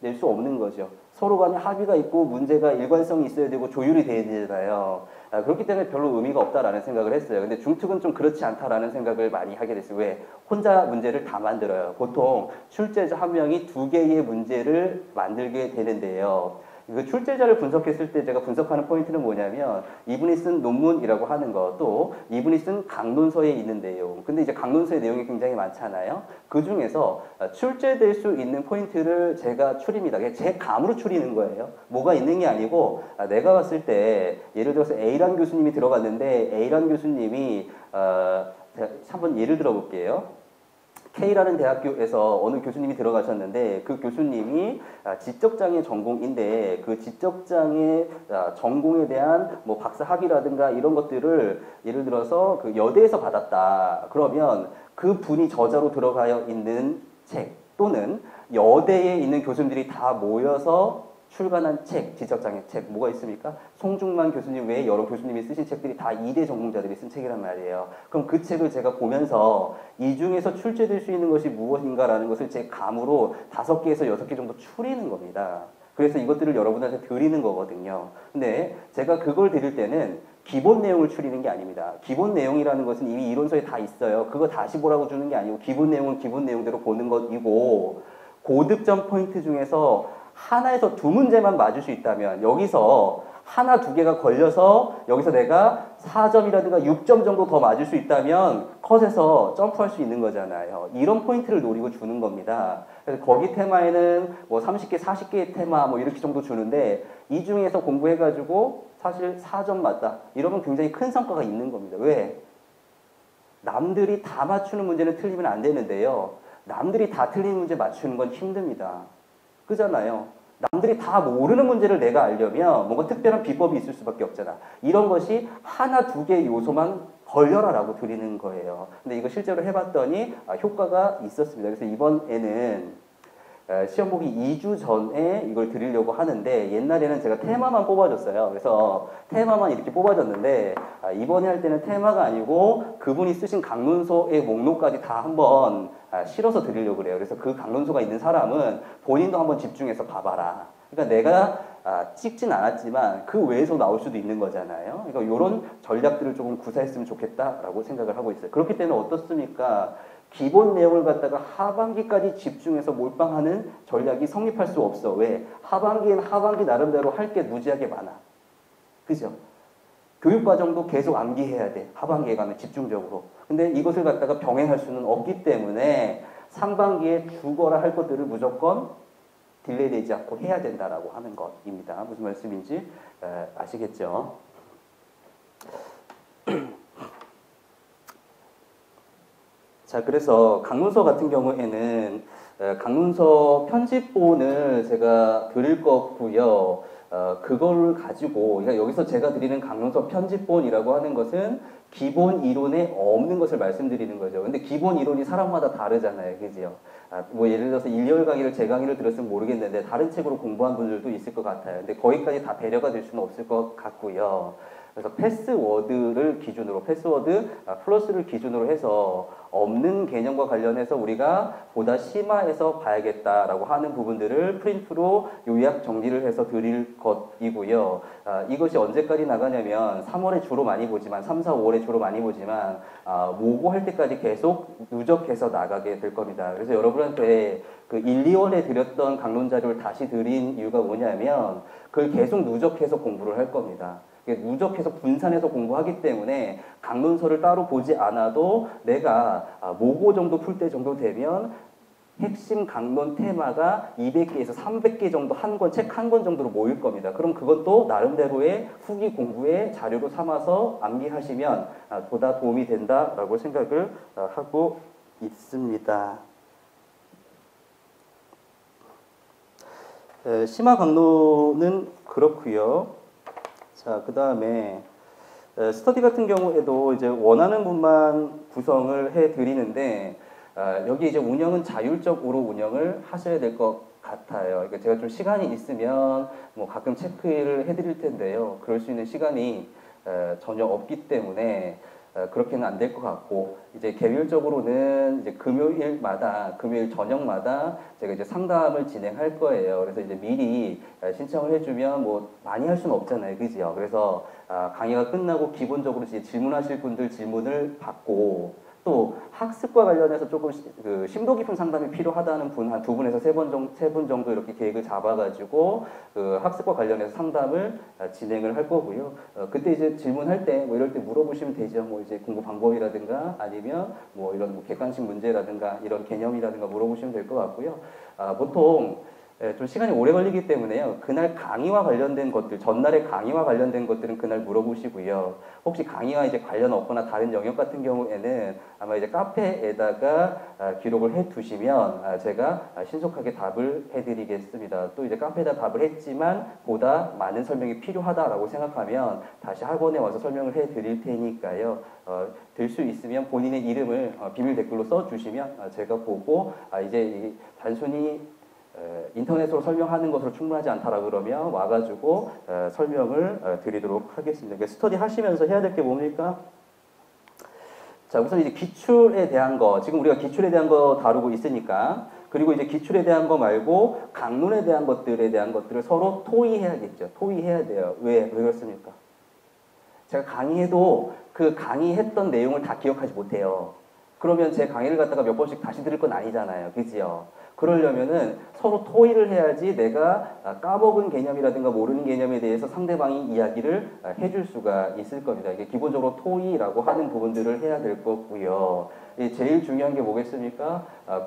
낼 수 없는 거죠. 서로 간에 합의가 있고 문제가 일관성이 있어야 되고 조율이 돼야 되잖아요. 그렇기 때문에 별로 의미가 없다라는 생각을 했어요. 근데 중특은 좀 그렇지 않다라는 생각을 많이 하게 됐어요. 왜? 혼자 문제를 다 만들어요. 보통 출제자 한 명이 2개의 문제를 만들게 되는데요. 그 출제자를 분석했을 때 제가 분석하는 포인트는 뭐냐면 이분이 쓴 논문이라고 하는 거, 또 이분이 쓴 강론서에 있는 내용. 근데 이제 강론서의 내용이 굉장히 많잖아요. 그 중에서 출제될 수 있는 포인트를 제가 추립니다. 제 감으로 추리는 거예요. 뭐가 있는 게 아니고 내가 봤을 때 예를 들어서 A란 교수님이 들어갔는데 A란 교수님이 한번 예를 들어 볼게요. K라는 대학교에서 어느 교수님이 들어가셨는데 그 교수님이 지적장애 전공인데 그 지적장애 전공에 대한 뭐 박사 학위라든가 이런 것들을 예를 들어서 그 여대에서 받았다. 그러면 그 분이 저자로 들어가 있는 책 또는 여대에 있는 교수님들이 다 모여서 출간한 책, 지적장애 책 뭐가 있습니까? 송중만 교수님 외에 여러 교수님이 쓰신 책들이 다 이대 전공자들이 쓴 책이란 말이에요. 그럼 그 책을 제가 보면서 이 중에서 출제될 수 있는 것이 무엇인가라는 것을 제 감으로 5개에서 6개 정도 추리는 겁니다. 그래서 이것들을 여러분한테 드리는 거거든요. 근데 제가 그걸 드릴 때는 기본 내용을 추리는 게 아닙니다. 기본 내용이라는 것은 이미 이론서에 다 있어요. 그거 다시 보라고 주는 게 아니고 기본 내용은 기본 내용대로 보는 것이고, 고득점 포인트 중에서 하나에서 2문제만 맞을 수 있다면 여기서 하나 2개가 걸려서 여기서 내가 4점이라든가 6점 정도 더 맞을 수 있다면 컷에서 점프할 수 있는 거잖아요. 이런 포인트를 노리고 주는 겁니다. 그래서 거기 테마에는 뭐 30개, 40개의 테마 뭐 이렇게 정도 주는데 이 중에서 공부해가지고 사실 4점 맞다. 이러면 굉장히 큰 성과가 있는 겁니다. 왜? 남들이 다 맞추는 문제는 틀리면 안 되는데요. 남들이 다 틀린 문제 맞추는 건 힘듭니다. 그잖아요. 남들이 다 모르는 문제를 내가 알려면 뭔가 특별한 비법이 있을 수밖에 없잖아. 이런 것이 하나 2개 요소만 걸려라라고 드리는 거예요. 근데 이거 실제로 해봤더니 효과가 있었습니다. 그래서 이번에는 시험 보기 2주 전에 이걸 드리려고 하는데 옛날에는 제가 테마만 뽑아줬어요. 그래서 테마만 이렇게 뽑아줬는데 이번에 할 때는 테마가 아니고 그분이 쓰신 강론서의 목록까지 다 한번 실어서 드리려고 그래요. 그래서 그 강론서가 있는 사람은 본인도 한번 집중해서 봐봐라. 그러니까 내가 찍진 않았지만 그 외에서 나올 수도 있는 거잖아요. 그러니까 이런 전략들을 조금 구사했으면 좋겠다라고 생각을 하고 있어요. 그렇기 때문에 어떻습니까? 기본 내용을 갖다가 하반기까지 집중해서 몰빵하는 전략이 성립할 수 없어. 왜? 하반기엔 하반기 나름대로 할 게 무지하게 많아. 그죠? 교육과정도 계속 암기해야 돼. 하반기에 가면 집중적으로. 근데 이것을 갖다가 병행할 수는 없기 때문에 상반기에 죽어라 할 것들을 무조건 딜레이 되지 않고 해야 된다라고 하는 것입니다. 무슨 말씀인지 아시겠죠? 자, 그래서 강론서 같은 경우에는 강론서 편집본을 제가 드릴 거고요. 그걸 가지고 그러니까 여기서 제가 드리는 강론서 편집본이라고 하는 것은 기본 이론에 없는 것을 말씀드리는 거죠. 근데 기본 이론이 사람마다 다르잖아요. 그죠? 뭐 예를 들어서 1열 강의를 제 강의를 들었으면 모르겠는데 다른 책으로 공부한 분들도 있을 것 같아요. 근데 거기까지 다 배려가 될 수는 없을 것 같고요. 그래서 패스워드를 기준으로, 패스워드 플러스를 기준으로 해서 없는 개념과 관련해서 우리가 보다 심화해서 봐야겠다라고 하는 부분들을 프린트로 요약 정리를 해서 드릴 것이고요. 이것이 언제까지 나가냐면 3월에 주로 많이 보지만 3, 4, 5월에 주로 많이 보지만 모고할 때까지 계속 누적해서 나가게 될 겁니다. 그래서 여러분한테 그 1, 2월에 드렸던 강론 자료를 다시 드린 이유가 뭐냐면 그걸 계속 누적해서 공부를 할 겁니다. 누적해서 분산해서 공부하기 때문에 강론서를 따로 보지 않아도 내가 모고 정도 풀 때 정도 되면 핵심 강론 테마가 200개에서 300개 정도 한 권, 책 한 권 정도로 모일 겁니다. 그럼 그것도 나름대로의 후기 공부의 자료로 삼아서 암기하시면 보다 도움이 된다라고 생각을 하고 있습니다. 심화 강론은 그렇고요. 자, 그 다음에 스터디 같은 경우에도 이제 원하는 분만 구성을 해 드리는데 여기 이제 운영은 자율적으로 운영을 하셔야 될 것 같아요. 그러니까 제가 좀 시간이 있으면 뭐 가끔 체크를 해 드릴 텐데요. 그럴 수 있는 시간이 전혀 없기 때문에 그렇게는 안 될 것 같고, 이제 개별적으로는 이제 금요일 저녁마다 제가 이제 상담을 진행할 거예요. 그래서 이제 미리 신청을 해주면 뭐 많이 할 수는 없잖아요. 그죠? 그래서 강의가 끝나고 기본적으로 이제 질문하실 분들 질문을 받고, 또 학습과 관련해서 조금 그 심도 깊은 상담이 필요하다는 분 한 두 분에서 세 분 정도 이렇게 계획을 잡아가지고 그 학습과 관련해서 상담을 진행을 할 거고요. 그때 이제 질문할 때 뭐 이럴 때 물어보시면 되죠. 뭐 이제 공부 방법이라든가 아니면 뭐 이런 뭐 객관식 문제라든가 이런 개념이라든가 물어보시면 될 것 같고요. 보통 좀 시간이 오래 걸리기 때문에요. 그날 강의와 관련된 것들, 전날에 강의와 관련된 것들은 그날 물어보시고요. 혹시 강의와 이제 관련 없거나 다른 영역 같은 경우에는 아마 이제 카페에다가 기록을 해 두시면 제가 신속하게 답을 해드리겠습니다. 또 이제 카페에다 답을 했지만 보다 많은 설명이 필요하다라고 생각하면 다시 학원에 와서 설명을 해 드릴 테니까요. 될 수 있으면 본인의 이름을 비밀 댓글로 써주시면 제가 보고 이제 단순히 인터넷으로 설명하는 것으로 충분하지 않다라 그러면 와가지고 설명을 드리도록 하겠습니다. 그러니까 스터디 하시면서 해야 될 게 뭡니까? 자, 우선 이제 기출에 대한 거, 지금 우리가 기출에 대한 거 다루고 있으니까, 그리고 이제 기출에 대한 거 말고 강론에 대한 것들을 서로 토의해야겠죠. 토의해야 돼요. 왜 그렇습니까? 제가 강의해도 그 강의했던 내용을 다 기억하지 못해요. 그러면 제 강의를 갖다가 몇 번씩 다시 들을 건 아니잖아요. 그지요? 그러려면은 서로 토의를 해야지 내가 까먹은 개념이라든가 모르는 개념에 대해서 상대방이 이야기를 해줄 수가 있을 겁니다. 이게 기본적으로 토의라고 하는 부분들을 해야 될 거고요. 제일 중요한 게 뭐겠습니까?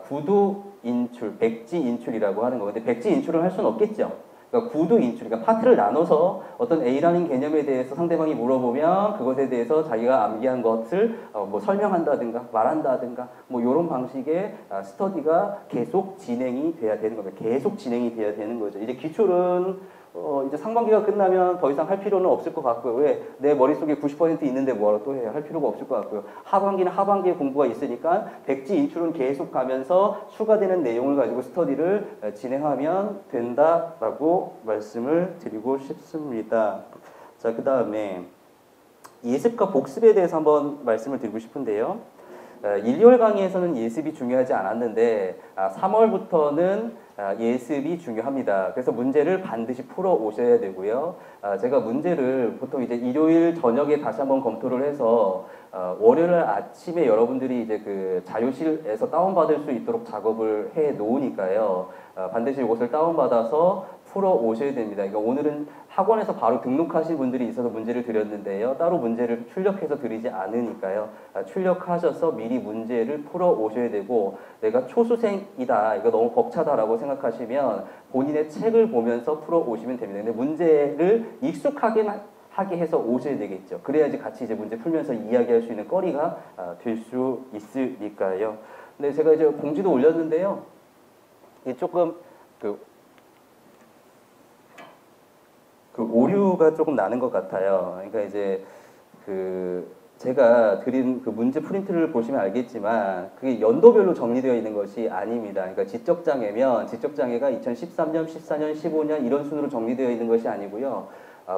구두 인출, 백지 인출이라고 하는 거. 근데 백지 인출을 할 수는 없겠죠. 그러니까 구두 인출, 그러니까 파트를 나눠서 어떤 A라는 개념에 대해서 상대방이 물어보면 그것에 대해서 자기가 암기한 것을 뭐 설명한다든가 말한다든가 뭐 이런 방식의 스터디가 계속 진행이 돼야 되는 겁니다. 계속 진행이 돼야 되는 거죠. 이제 기출은 이제 상반기가 끝나면 더 이상 할 필요는 없을 것 같고요. 왜? 내 머릿속에 90% 있는데 뭐하러 또 해야 할 필요가 없을 것 같고요. 하반기는 하반기에 공부가 있으니까 백지 인출은 계속 가면서 추가되는 내용을 가지고 스터디를 진행하면 된다라고 말씀을 드리고 싶습니다. 자, 그 다음에 예습과 복습에 대해서 한번 말씀을 드리고 싶은데요. 1, 2월 강의에서는 예습이 중요하지 않았는데 3월부터는 예습이 중요합니다. 그래서 문제를 반드시 풀어 오셔야 되고요. 제가 문제를 보통 이제 일요일 저녁에 다시 한번 검토를 해서 월요일 아침에 여러분들이 이제 그 자료실에서 다운받을 수 있도록 작업을 해 놓으니까요. 반드시 이것을 다운받아서 풀어 오셔야 됩니다. 그러니까 오늘은 학원에서 바로 등록하신 분들이 있어서 문제를 드렸는데요. 따로 문제를 출력해서 드리지 않으니까요. 출력하셔서 미리 문제를 풀어 오셔야 되고 내가 초수생이다, 이거 너무 벅차다라고 생각하시면 본인의 책을 보면서 풀어 오시면 됩니다. 근데 문제를 익숙하게 하게 해서 오셔야 되겠죠. 그래야지 같이 이제 문제 풀면서 이야기할 수 있는 거리가 될 수 있으니까요. 근데 제가 이제 공지도 올렸는데요. 조금 그 오류가 조금 나는 것 같아요. 그러니까 이제 제가 드린 그 문제 프린트를 보시면 알겠지만 그게 연도별로 정리되어 있는 것이 아닙니다. 그러니까 지적장애면 지적장애가 2013년, 14년, 15년 이런 순으로 정리되어 있는 것이 아니고요.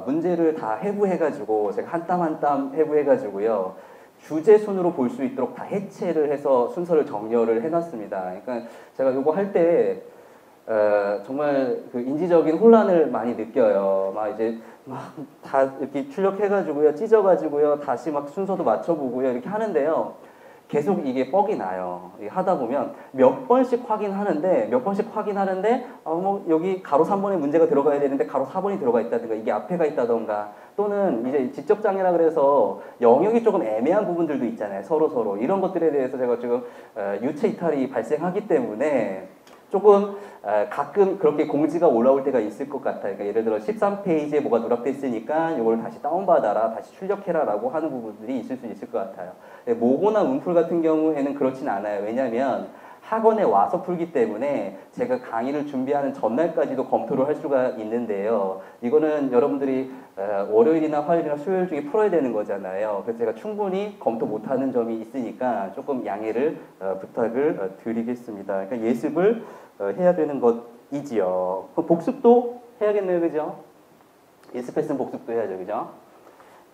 문제를 다 해부해가지고 제가 한 땀 한 땀 해부해가지고요. 주제 순으로 볼 수 있도록 다 해체를 해서 순서를 정렬을 해놨습니다. 그러니까 제가 이거 할 때 정말 그 인지적인 혼란을 많이 느껴요. 막 이제 막 다 이렇게 출력해가지고요, 찢어가지고요, 다시 막 순서도 맞춰보고요, 이렇게 하는데요. 계속 이게 뻑이 나요. 이게 하다 보면 몇 번씩 확인하는데, 뭐 여기 가로 3번에 문제가 들어가야 되는데 가로 4번이 들어가 있다든가, 이게 앞에가 있다던가, 또는 이제 지적장애라 그래서 영역이 조금 애매한 부분들도 있잖아요. 서로. 이런 것들에 대해서 제가 지금 유체 이탈이 발생하기 때문에 조금 가끔 그렇게 공지가 올라올 때가 있을 것 같아요. 그러니까 예를 들어 13페이지에 뭐가 누락됐으니까 이걸 다시 다운받아라, 다시 출력해라 라고 하는 부분들이 있을 수 있을 것 같아요. 모고나 문풀 같은 경우에는 그렇진 않아요. 왜냐하면 학원에 와서 풀기 때문에 제가 강의를 준비하는 전날까지도 검토를 할 수가 있는데요. 이거는 여러분들이 월요일이나 화요일이나 수요일 중에 풀어야 되는 거잖아요. 그래서 제가 충분히 검토 못하는 점이 있으니까 조금 양해를 부탁을 드리겠습니다. 그러니까 예습을 해야 되는 것이지요. 복습도 해야겠네요. 그죠? 예습했으면 복습도 해야죠. 그죠?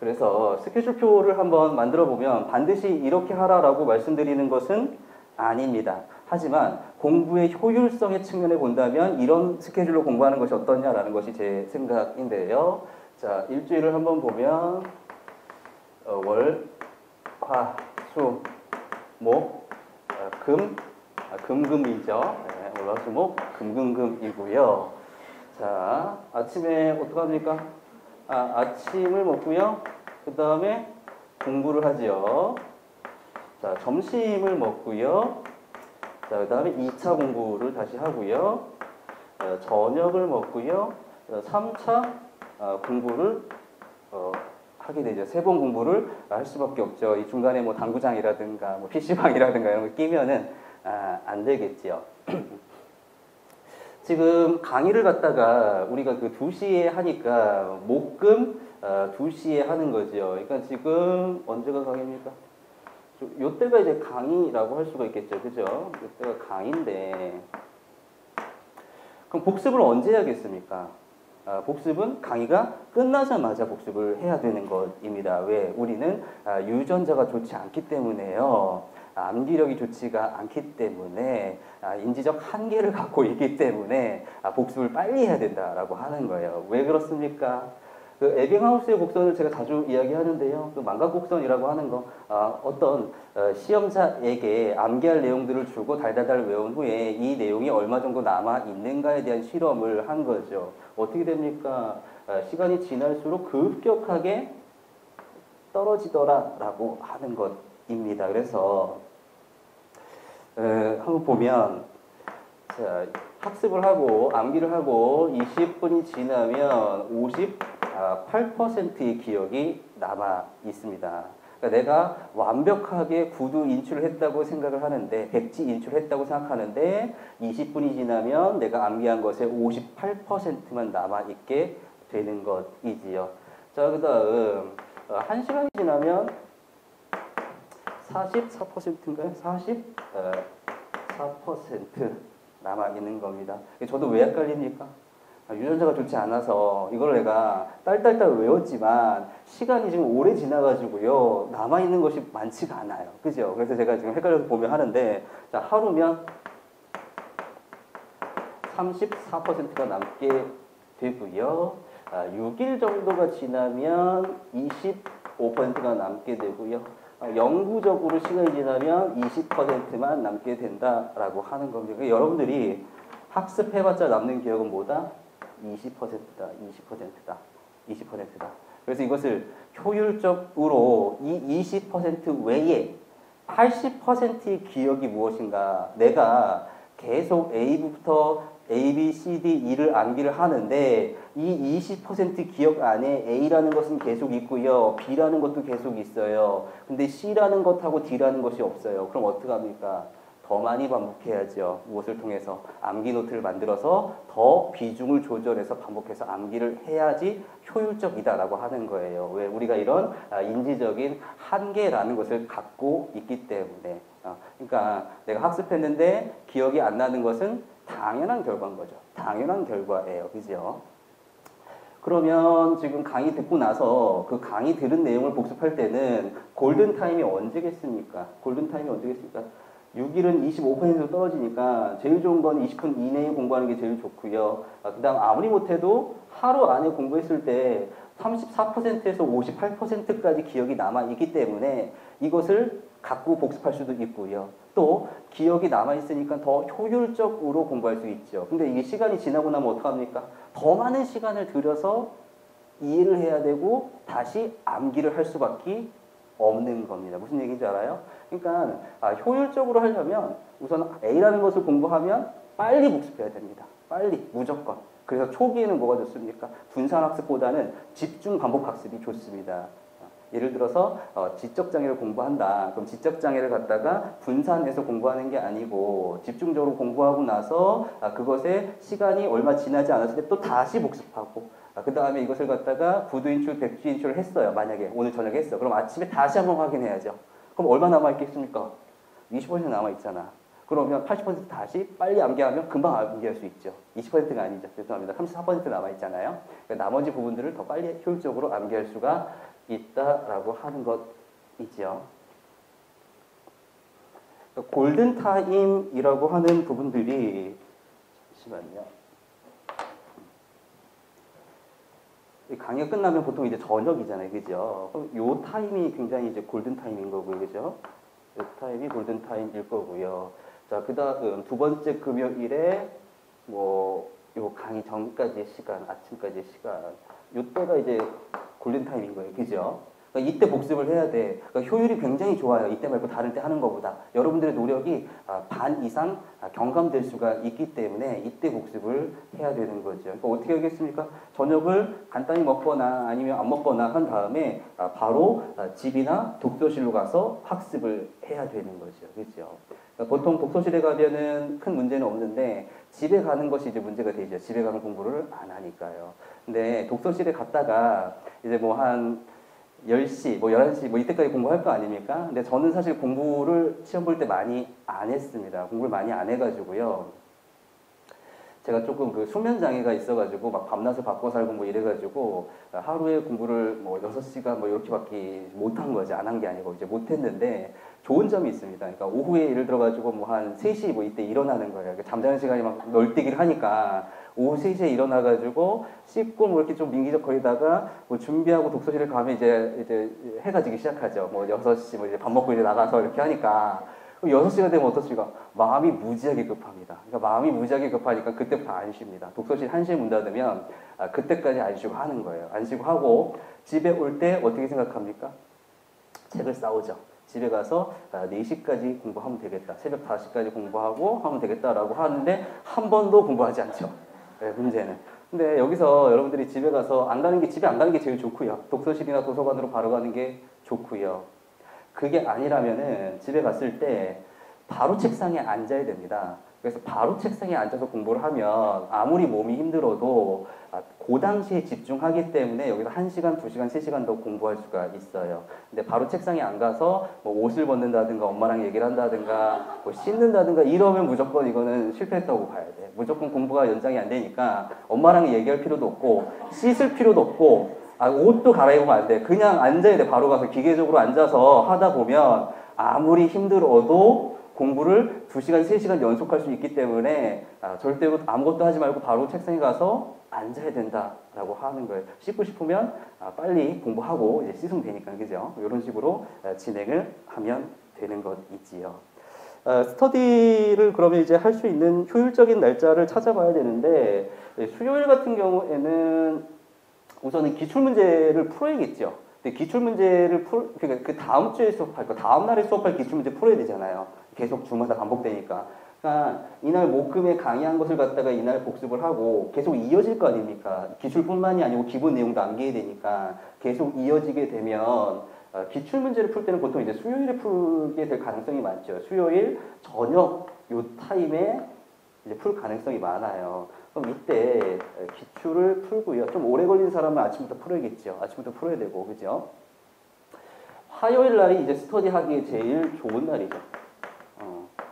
그래서 스케줄표를 한번 만들어 보면 반드시 이렇게 하라라고 말씀드리는 것은 아닙니다. 하지만 공부의 효율성의 측면에 본다면 이런 스케줄로 공부하는 것이 어떠냐라는 것이 제 생각인데요. 자, 일주일을 한번 보면 월, 화, 수 목, 금, 금금이죠. 네, 월화수목 금금금이고요. 자, 아침에 어떡합니까? 아침을 먹고요. 그 다음에 공부를 하지요. 자, 점심을 먹고요. 자, 그 다음에 2차 공부를 다시 하고요. 저녁을 먹고요. 3차 공부를 하게 되죠. 3번 공부를 할 수밖에 없죠. 이 중간에 뭐 당구장이라든가 뭐 PC방이라든가 이런 거 끼면은 안 되겠지요. 지금 강의를 갖다가 우리가 그 2시에 하니까 목금 2시에 하는 거죠. 그러니까 지금 언제가 강의입니까? 요때가 이제 강의라고 할 수가 있겠죠. 그죠? 요때가 강의인데 그럼 복습을 언제 해야겠습니까? 복습은 강의가 끝나자마자 복습을 해야 되는 것입니다. 왜? 우리는 유전자가 좋지 않기 때문에요. 암기력이 좋지가 않기 때문에 인지적 한계를 갖고 있기 때문에 복습을 빨리 해야 된다라고 하는 거예요. 왜 그렇습니까? 그 에빙하우스의 곡선을 제가 자주 이야기하는데요. 그 망각곡선이라고 하는 거 어떤 시험자에게 암기할 내용들을 주고 달달달 외운 후에 이 내용이 얼마 정도 남아 있는가에 대한 실험을 한 거죠. 어떻게 됩니까? 시간이 지날수록 급격하게 떨어지더라라고 하는 것입니다. 그래서 한번 보면 자, 학습을 하고 암기를 하고 20분이 지나면 58%의 기억이 남아 있습니다. 그러니까 내가 완벽하게 구두 인출을 했다고 생각을 하는데 백지 인출을 했다고 생각하는데 20분이 지나면 내가 암기한 것의 58%만 남아 있게 되는 것이지요. 자, 그다음 1시간이 지나면 44%인가요? 44% 남아있는 겁니다. 저도 왜 헷갈립니까? 유전자가 좋지 않아서 이걸 내가 딸딸딸 외웠지만 시간이 지금 오래 지나가지고요. 남아있는 것이 많지가 않아요. 그죠? 그래서 제가 지금 헷갈려서 보면 하는데 자, 하루면 34%가 남게 되고요. 6일 정도가 지나면 25%가 남게 되고요. 영구적으로 시간이 지나면 20%만 남게 된다라고 하는 겁니다. 그러니까 여러분들이 학습해봤자 남는 기억은 뭐다? 20%다, 20%다, 20%다. 그래서 이것을 효율적으로 이 20% 외에 80%의 기억이 무엇인가? 내가 계속 A부터 A, B, C, D, E를 암기를 하는데 이 20% 기억 안에 A라는 것은 계속 있고요. B라는 것도 계속 있어요. 근데 C라는 것하고 D라는 것이 없어요. 그럼 어떡합니까? 더 많이 반복해야죠. 무엇을 통해서? 암기 노트를 만들어서 더 비중을 조절해서 반복해서 암기를 해야지 효율적이다라고 하는 거예요. 왜? 우리가 이런 인지적인 한계라는 것을 갖고 있기 때문에. 그러니까 내가 학습했는데 기억이 안 나는 것은 당연한 결과인 거죠. 당연한 결과예요. 그죠? 그러면 지금 강의 듣고 나서 그 강의 들은 내용을 복습할 때는 골든타임이 언제겠습니까? 골든타임이 언제겠습니까? 6일은 25% 떨어지니까 제일 좋은 건 20분 이내에 공부하는 게 제일 좋고요. 그 다음 아무리 못해도 하루 안에 공부했을 때 34%에서 58%까지 기억이 남아있기 때문에 이것을 갖고 복습할 수도 있고요. 또 기억이 남아있으니까 더 효율적으로 공부할 수 있죠. 근데 이게 시간이 지나고 나면 어떡합니까? 더 많은 시간을 들여서 이해를 해야 되고 다시 암기를 할 수밖에 없는 겁니다. 무슨 얘기인지 알아요? 그러니까 효율적으로 하려면 우선 A라는 것을 공부하면 빨리 복습해야 됩니다. 빨리, 무조건. 그래서 초기에는 뭐가 좋습니까? 분산학습보다는 집중 반복학습이 좋습니다. 예를 들어서 지적장애를 공부한다. 그럼 지적장애를 갖다가 분산해서 공부하는 게 아니고 집중적으로 공부하고 나서 그것에 시간이 얼마 지나지 않았을 때 또 다시 복습하고 그 다음에 이것을 갖다가 구두인출, 백주인출을 했어요. 만약에 오늘 저녁에 했어. 그럼 아침에 다시 한번 확인해야죠. 그럼 얼마 남아있겠습니까? 20% 남아있잖아. 그러면 80% 다시 빨리 암기하면 금방 암기할 수 있죠. 20%가 아니죠. 죄송합니다. 34% 남아있잖아요. 그러니까 나머지 부분들을 더 빨리 효율적으로 암기할 수가 있다라고 하는 것이죠. 골든타임이라고 하는 부분들이 잠시만요. 강의가 끝나면 보통 이제 저녁이잖아요. 그죠? 그럼 요 타임이 굉장히 이제 골든타임인 거고요. 그죠? 이 타임이 골든 타임일 거고요. 자, 그다음 두 번째 금요일에 뭐 요 강의 전까지의 시간, 아침까지의 시간, 요때가 이제 골든 타임인 거예요. 그죠? 그러니까 이때 복습을 해야 돼. 그러니까 효율이 굉장히 좋아요. 이때 말고 다른 때 하는 것보다. 여러분들의 노력이 반 이상 경감될 수가 있기 때문에 이때 복습을 해야 되는 거죠. 그러니까 어떻게 하겠습니까? 저녁을 간단히 먹거나 아니면 안 먹거나 한 다음에 바로 집이나 독서실로 가서 학습을 해야 되는 거죠. 그렇죠? 그러니까 보통 독서실에 가면은 큰 문제는 없는데 집에 가는 것이 이제 문제가 되죠. 집에 가면 공부를 안 하니까요. 근데 독서실에 갔다가 이제 뭐 한 10시, 뭐 11시, 뭐 이때까지 공부할 거 아닙니까? 근데 저는 사실 공부를 시험 볼 때 많이 안 했습니다. 공부를 많이 안 해가지고요. 제가 조금 그 수면 장애가 있어가지고 막 밤낮을 바꿔 살고 뭐 이래가지고 하루에 공부를 뭐 6시간 뭐 이렇게밖에 못한 거지. 안 한 게 아니고 이제 못했는데 좋은 점이 있습니다. 그러니까 오후에 예를 들어가지고 뭐 한 3시 뭐 이때 일어나는 거예요. 그러니까 잠자는 시간이 막 널뛰기를 하니까 오후 3시에 일어나가지고 씻고 뭐 이렇게 좀 민기적거리다가 뭐 준비하고 독서실에 가면 이제 해가 지기 시작하죠. 뭐 6시 뭐 이제 밥 먹고 이제 나가서 이렇게 하니까 6시가 되면 어떻습니까? 마음이 무지하게 급합니다. 그러니까 마음이 무지하게 급하니까 그때부터 안 쉬입니다. 독서실 1시에 문 닫으면 그때까지 안 쉬고 하는 거예요. 안 쉬고 하고 집에 올 때 어떻게 생각합니까? 책을 싸오죠. 집에 가서 4시까지 공부하면 되겠다. 새벽 5시까지 공부하고 하면 되겠다라고 하는데 한 번도 공부하지 않죠. 네, 문제는. 근데 여기서 여러분들이 집에 가서 집에 안 가는 게 제일 좋고요. 독서실이나 도서관으로 바로 가는 게 좋고요. 그게 아니라면은 집에 갔을 때 바로 책상에 앉아야 됩니다. 그래서 바로 책상에 앉아서 공부를 하면 아무리 몸이 힘들어도 그 당시에 집중하기 때문에 여기서 1시간, 2시간, 3시간 더 공부할 수가 있어요. 근데 바로 책상에 안 가서 뭐 옷을 벗는다든가 엄마랑 얘기를 한다든가 뭐 씻는다든가 이러면 무조건 이거는 실패했다고 봐야 돼. 무조건 공부가 연장이 안 되니까 엄마랑 얘기할 필요도 없고 씻을 필요도 없고 옷도 갈아입으면 안 돼. 그냥 앉아야 돼. 바로 가서 기계적으로 앉아서 하다 보면 아무리 힘들어도 공부를 2시간, 3시간 연속할 수 있기 때문에 절대로 아무것도 하지 말고 바로 책상에 가서 앉아야 된다라고 하는 거예요. 씻고 싶으면 빨리 공부하고 이제 씻으면 되니까, 그죠? 이런 식으로 진행을 하면 되는 것이지요. 스터디를 그러면 이제 할 수 있는 효율적인 날짜를 찾아봐야 되는데 수요일 같은 경우에는 우선은 기출문제를 풀어야겠죠. 근데 기출문제를 그러니까 그 다음 주에 수업할 거, 다음 날에 수업할 기출문제 풀어야 되잖아요. 계속 주마다 반복되니까. 그러니까 이날 목금에 강의한 것을 갖다가 이날 복습을 하고 계속 이어질 거 아닙니까? 기출뿐만이 아니고 기본 내용도 암기해야 되니까 계속 이어지게 되면 기출문제를 풀 때는 보통 이제 수요일에 풀게 될 가능성이 많죠. 수요일 저녁 요 타임에 이제 풀 가능성이 많아요. 그럼 이때 기출을 풀고요. 좀 오래 걸린 사람은 아침부터 풀어야겠죠. 아침부터 풀어야 되고, 그죠? 화요일 날이 이제 스터디 하기에 제일 좋은 날이죠.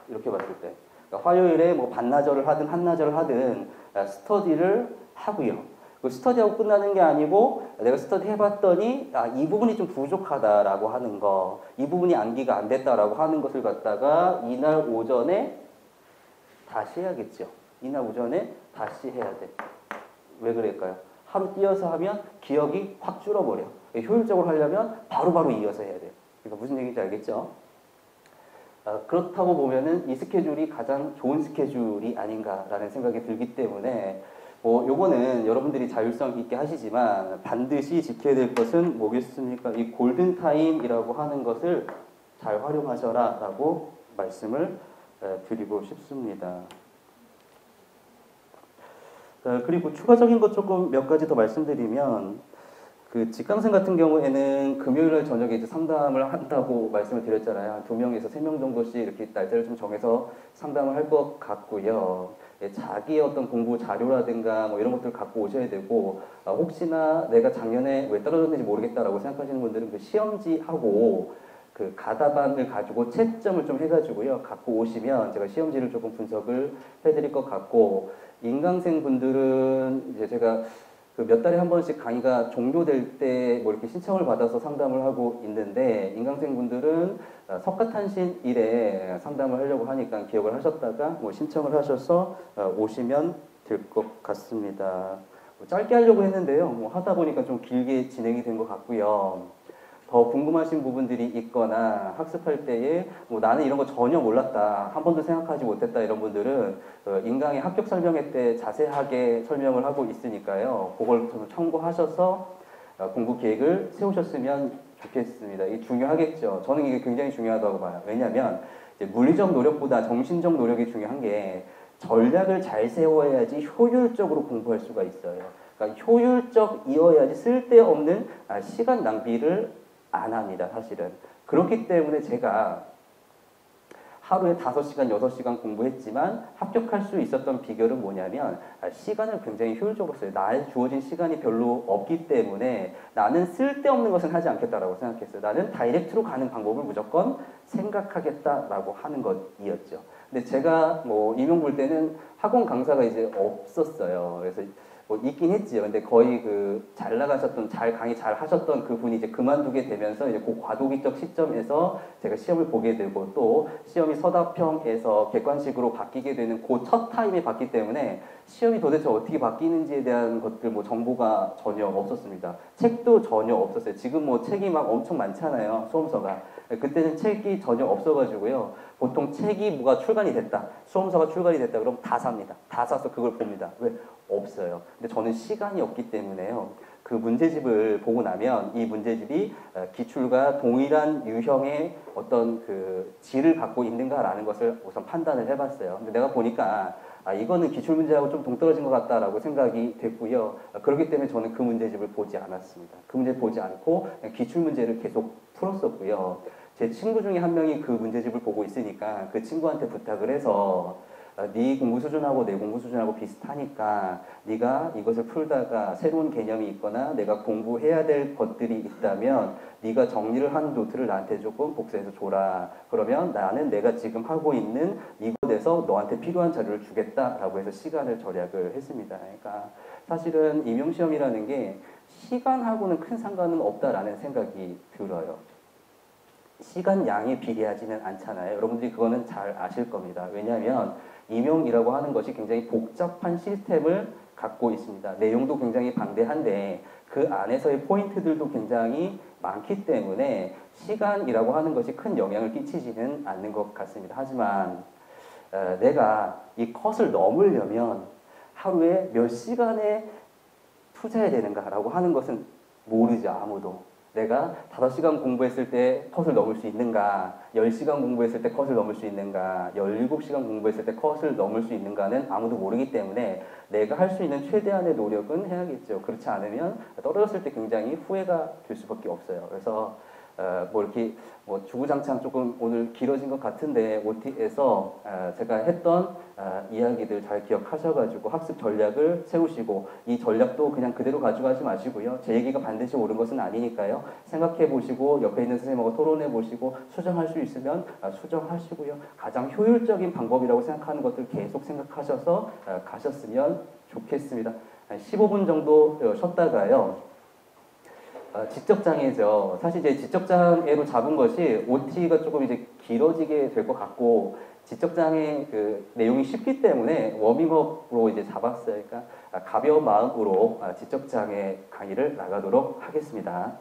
이렇게 봤을 때. 그러니까 화요일에 뭐 반나절을 하든 한나절을 하든 스터디를 하고요. 그 스터디하고 끝나는 게 아니고 내가 스터디 해봤더니 이 부분이 좀 부족하다라고 하는 거, 이 부분이 암기가 안 됐다라고 하는 것을 갖다가 이날 오전에 다시 해야겠죠. 이날 오전에 다시 해야 돼. 왜 그럴까요? 하루 띄어서 하면 기억이 확 줄어버려. 효율적으로 하려면 바로바로 이어서 해야 돼. 그러니까 무슨 얘기인지 알겠죠? 그렇다고 보면은 이 스케줄이 가장 좋은 스케줄이 아닌가라는 생각이 들기 때문에 요거는 여러분들이 자율성 있게 하시지만 반드시 지켜야 될 것은 뭐겠습니까? 이 골든타임이라고 하는 것을 잘 활용하셔라 라고 말씀을 드리고 싶습니다. 그리고 추가적인 것 조금 몇 가지 더 말씀드리면 그 직강생 같은 경우에는 금요일날 저녁에 이제 상담을 한다고 말씀을 드렸잖아요. 2명에서 3명 정도씩 이렇게 날짜를 좀 정해서 상담을 할 것 같고요. 자기의 어떤 공부 자료라든가 뭐 이런 것들을 갖고 오셔야 되고 혹시나 내가 작년에 왜 떨어졌는지 모르겠다라고 생각하시는 분들은 그 시험지하고 그 가다반을 가지고 채점을 좀 해가지고요 갖고 오시면 제가 시험지를 조금 분석을 해드릴 것 같고 인강생 분들은 이제 제가 그 몇 달에 한 번씩 강의가 종료될 때 뭐 이렇게 신청을 받아서 상담을 하고 있는데 인강생 분들은 석가탄신일에 상담을 하려고 하니까 기억을 하셨다가 뭐 신청을 하셔서 오시면 될 것 같습니다. 짧게 하려고 했는데요. 뭐 하다 보니까 좀 길게 진행이 된 것 같고요. 더 궁금하신 부분들이 있거나 학습할 때에 뭐 나는 이런 거 전혀 몰랐다, 한 번도 생각하지 못했다 이런 분들은 인강의 합격 설명회 때 자세하게 설명을 하고 있으니까요. 그걸 좀 참고하셔서 공부 계획을 세우셨으면 좋겠습니다. 이게 중요하겠죠. 저는 이게 굉장히 중요하다고 봐요. 왜냐하면 이제 물리적 노력보다 정신적 노력이 중요한 게 전략을 잘 세워야지 효율적으로 공부할 수가 있어요. 그러니까 효율적이어야지 쓸데없는 시간 낭비를 안 합니다, 사실은. 그렇기 때문에 제가 하루에 5시간, 6시간 공부했지만 합격할 수 있었던 비결은 뭐냐면 시간을 굉장히 효율적으로 써요. 나에 주어진 시간이 별로 없기 때문에 나는 쓸데없는 것은 하지 않겠다라고 생각했어요. 나는 다이렉트로 가는 방법을 무조건 생각하겠다라고 하는 것이었죠. 근데 제가 뭐 임용 볼 때는 학원 강사가 이제 없었어요. 그래서 뭐 있긴 했지요. 근데 거의 그 잘 나가셨던, 강의 잘 하셨던 그 분이 이제 그만두게 되면서 이제 그 과도기적 시점에서 제가 시험을 보게 되고 또 시험이 서답형에서 객관식으로 바뀌게 되는 그 첫 타임에 봤기 때문에 시험이 도대체 어떻게 바뀌는지에 대한 것들 뭐 정보가 전혀 없었습니다. 책도 전혀 없었어요. 지금 뭐 책이 막 엄청 많잖아요. 수험서가. 그때는 책이 전혀 없어가지고요. 보통 책이 뭐가 출간이 됐다, 수험서가 출간이 됐다 그럼 다 삽니다. 다 사서 그걸 봅니다. 왜? 없어요. 근데 저는 시간이 없기 때문에요. 그 문제집을 보고 나면 이 문제집이 기출과 동일한 유형의 어떤 그 질을 갖고 있는가라는 것을 우선 판단을 해봤어요. 근데 내가 보니까 이거는 기출 문제하고 좀 동떨어진 것 같다라고 생각이 됐고요. 그렇기 때문에 저는 그 문제집을 보지 않았습니다. 그 문제 보지 않고 기출 문제를 계속 풀었었고요. 제 친구 중에 한 명이 그 문제집을 보고 있으니까 그 친구한테 부탁을 해서 네 공부 수준하고 내 공부 수준하고 비슷하니까 네가 이것을 풀다가 새로운 개념이 있거나 내가 공부해야 될 것들이 있다면 네가 정리를 한 노트를 나한테 조금 복사해서 줘라. 그러면 나는 내가 지금 하고 있는 이곳에서 너한테 필요한 자료를 주겠다라고 해서 시간을 절약을 했습니다. 그러니까 사실은 임용시험이라는 게 시간하고는 큰 상관은 없다라는 생각이 들어요. 시간 양이 비례하지는 않잖아요. 여러분들이 그거는 잘 아실 겁니다. 왜냐하면 임용이라고 하는 것이 굉장히 복잡한 시스템을 갖고 있습니다. 내용도 굉장히 방대한데 그 안에서의 포인트들도 굉장히 많기 때문에 시간이라고 하는 것이 큰 영향을 끼치지는 않는 것 같습니다. 하지만 내가 이 컷을 넘으려면 하루에 몇 시간에 투자해야 되는가라고 하는 것은 모르죠, 아무도. 내가 5시간 공부했을 때 컷을 넘을 수 있는가, 10시간 공부했을 때 컷을 넘을 수 있는가, 17시간 공부했을 때 컷을 넘을 수 있는가는 아무도 모르기 때문에 내가 할 수 있는 최대한의 노력은 해야겠죠. 그렇지 않으면 떨어졌을 때 굉장히 후회가 될 수밖에 없어요. 그래서 뭐 이렇게 뭐 주구장창 조금 오늘 길어진 것 같은데 OT에서 제가 했던 이야기들 잘 기억하셔가지고 학습 전략을 세우시고 이 전략도 그냥 그대로 가져가지 마시고요. 제 얘기가 반드시 옳은 것은 아니니까요. 생각해 보시고 옆에 있는 선생님하고 토론해 보시고 수정할 수 있으면 수정하시고요. 가장 효율적인 방법이라고 생각하는 것들 계속 생각하셔서 가셨으면 좋겠습니다. 15분 정도 쉬었다가요. 지적장애죠. 사실 제 지적장애로 잡은 것이 OT가 조금 이제 길어지게 될 것 같고 지적장애 그 내용이 쉽기 때문에 워밍업으로 이제 잡았어요. 그러니까 가벼운 마음으로 지적장애 강의를 나가도록 하겠습니다.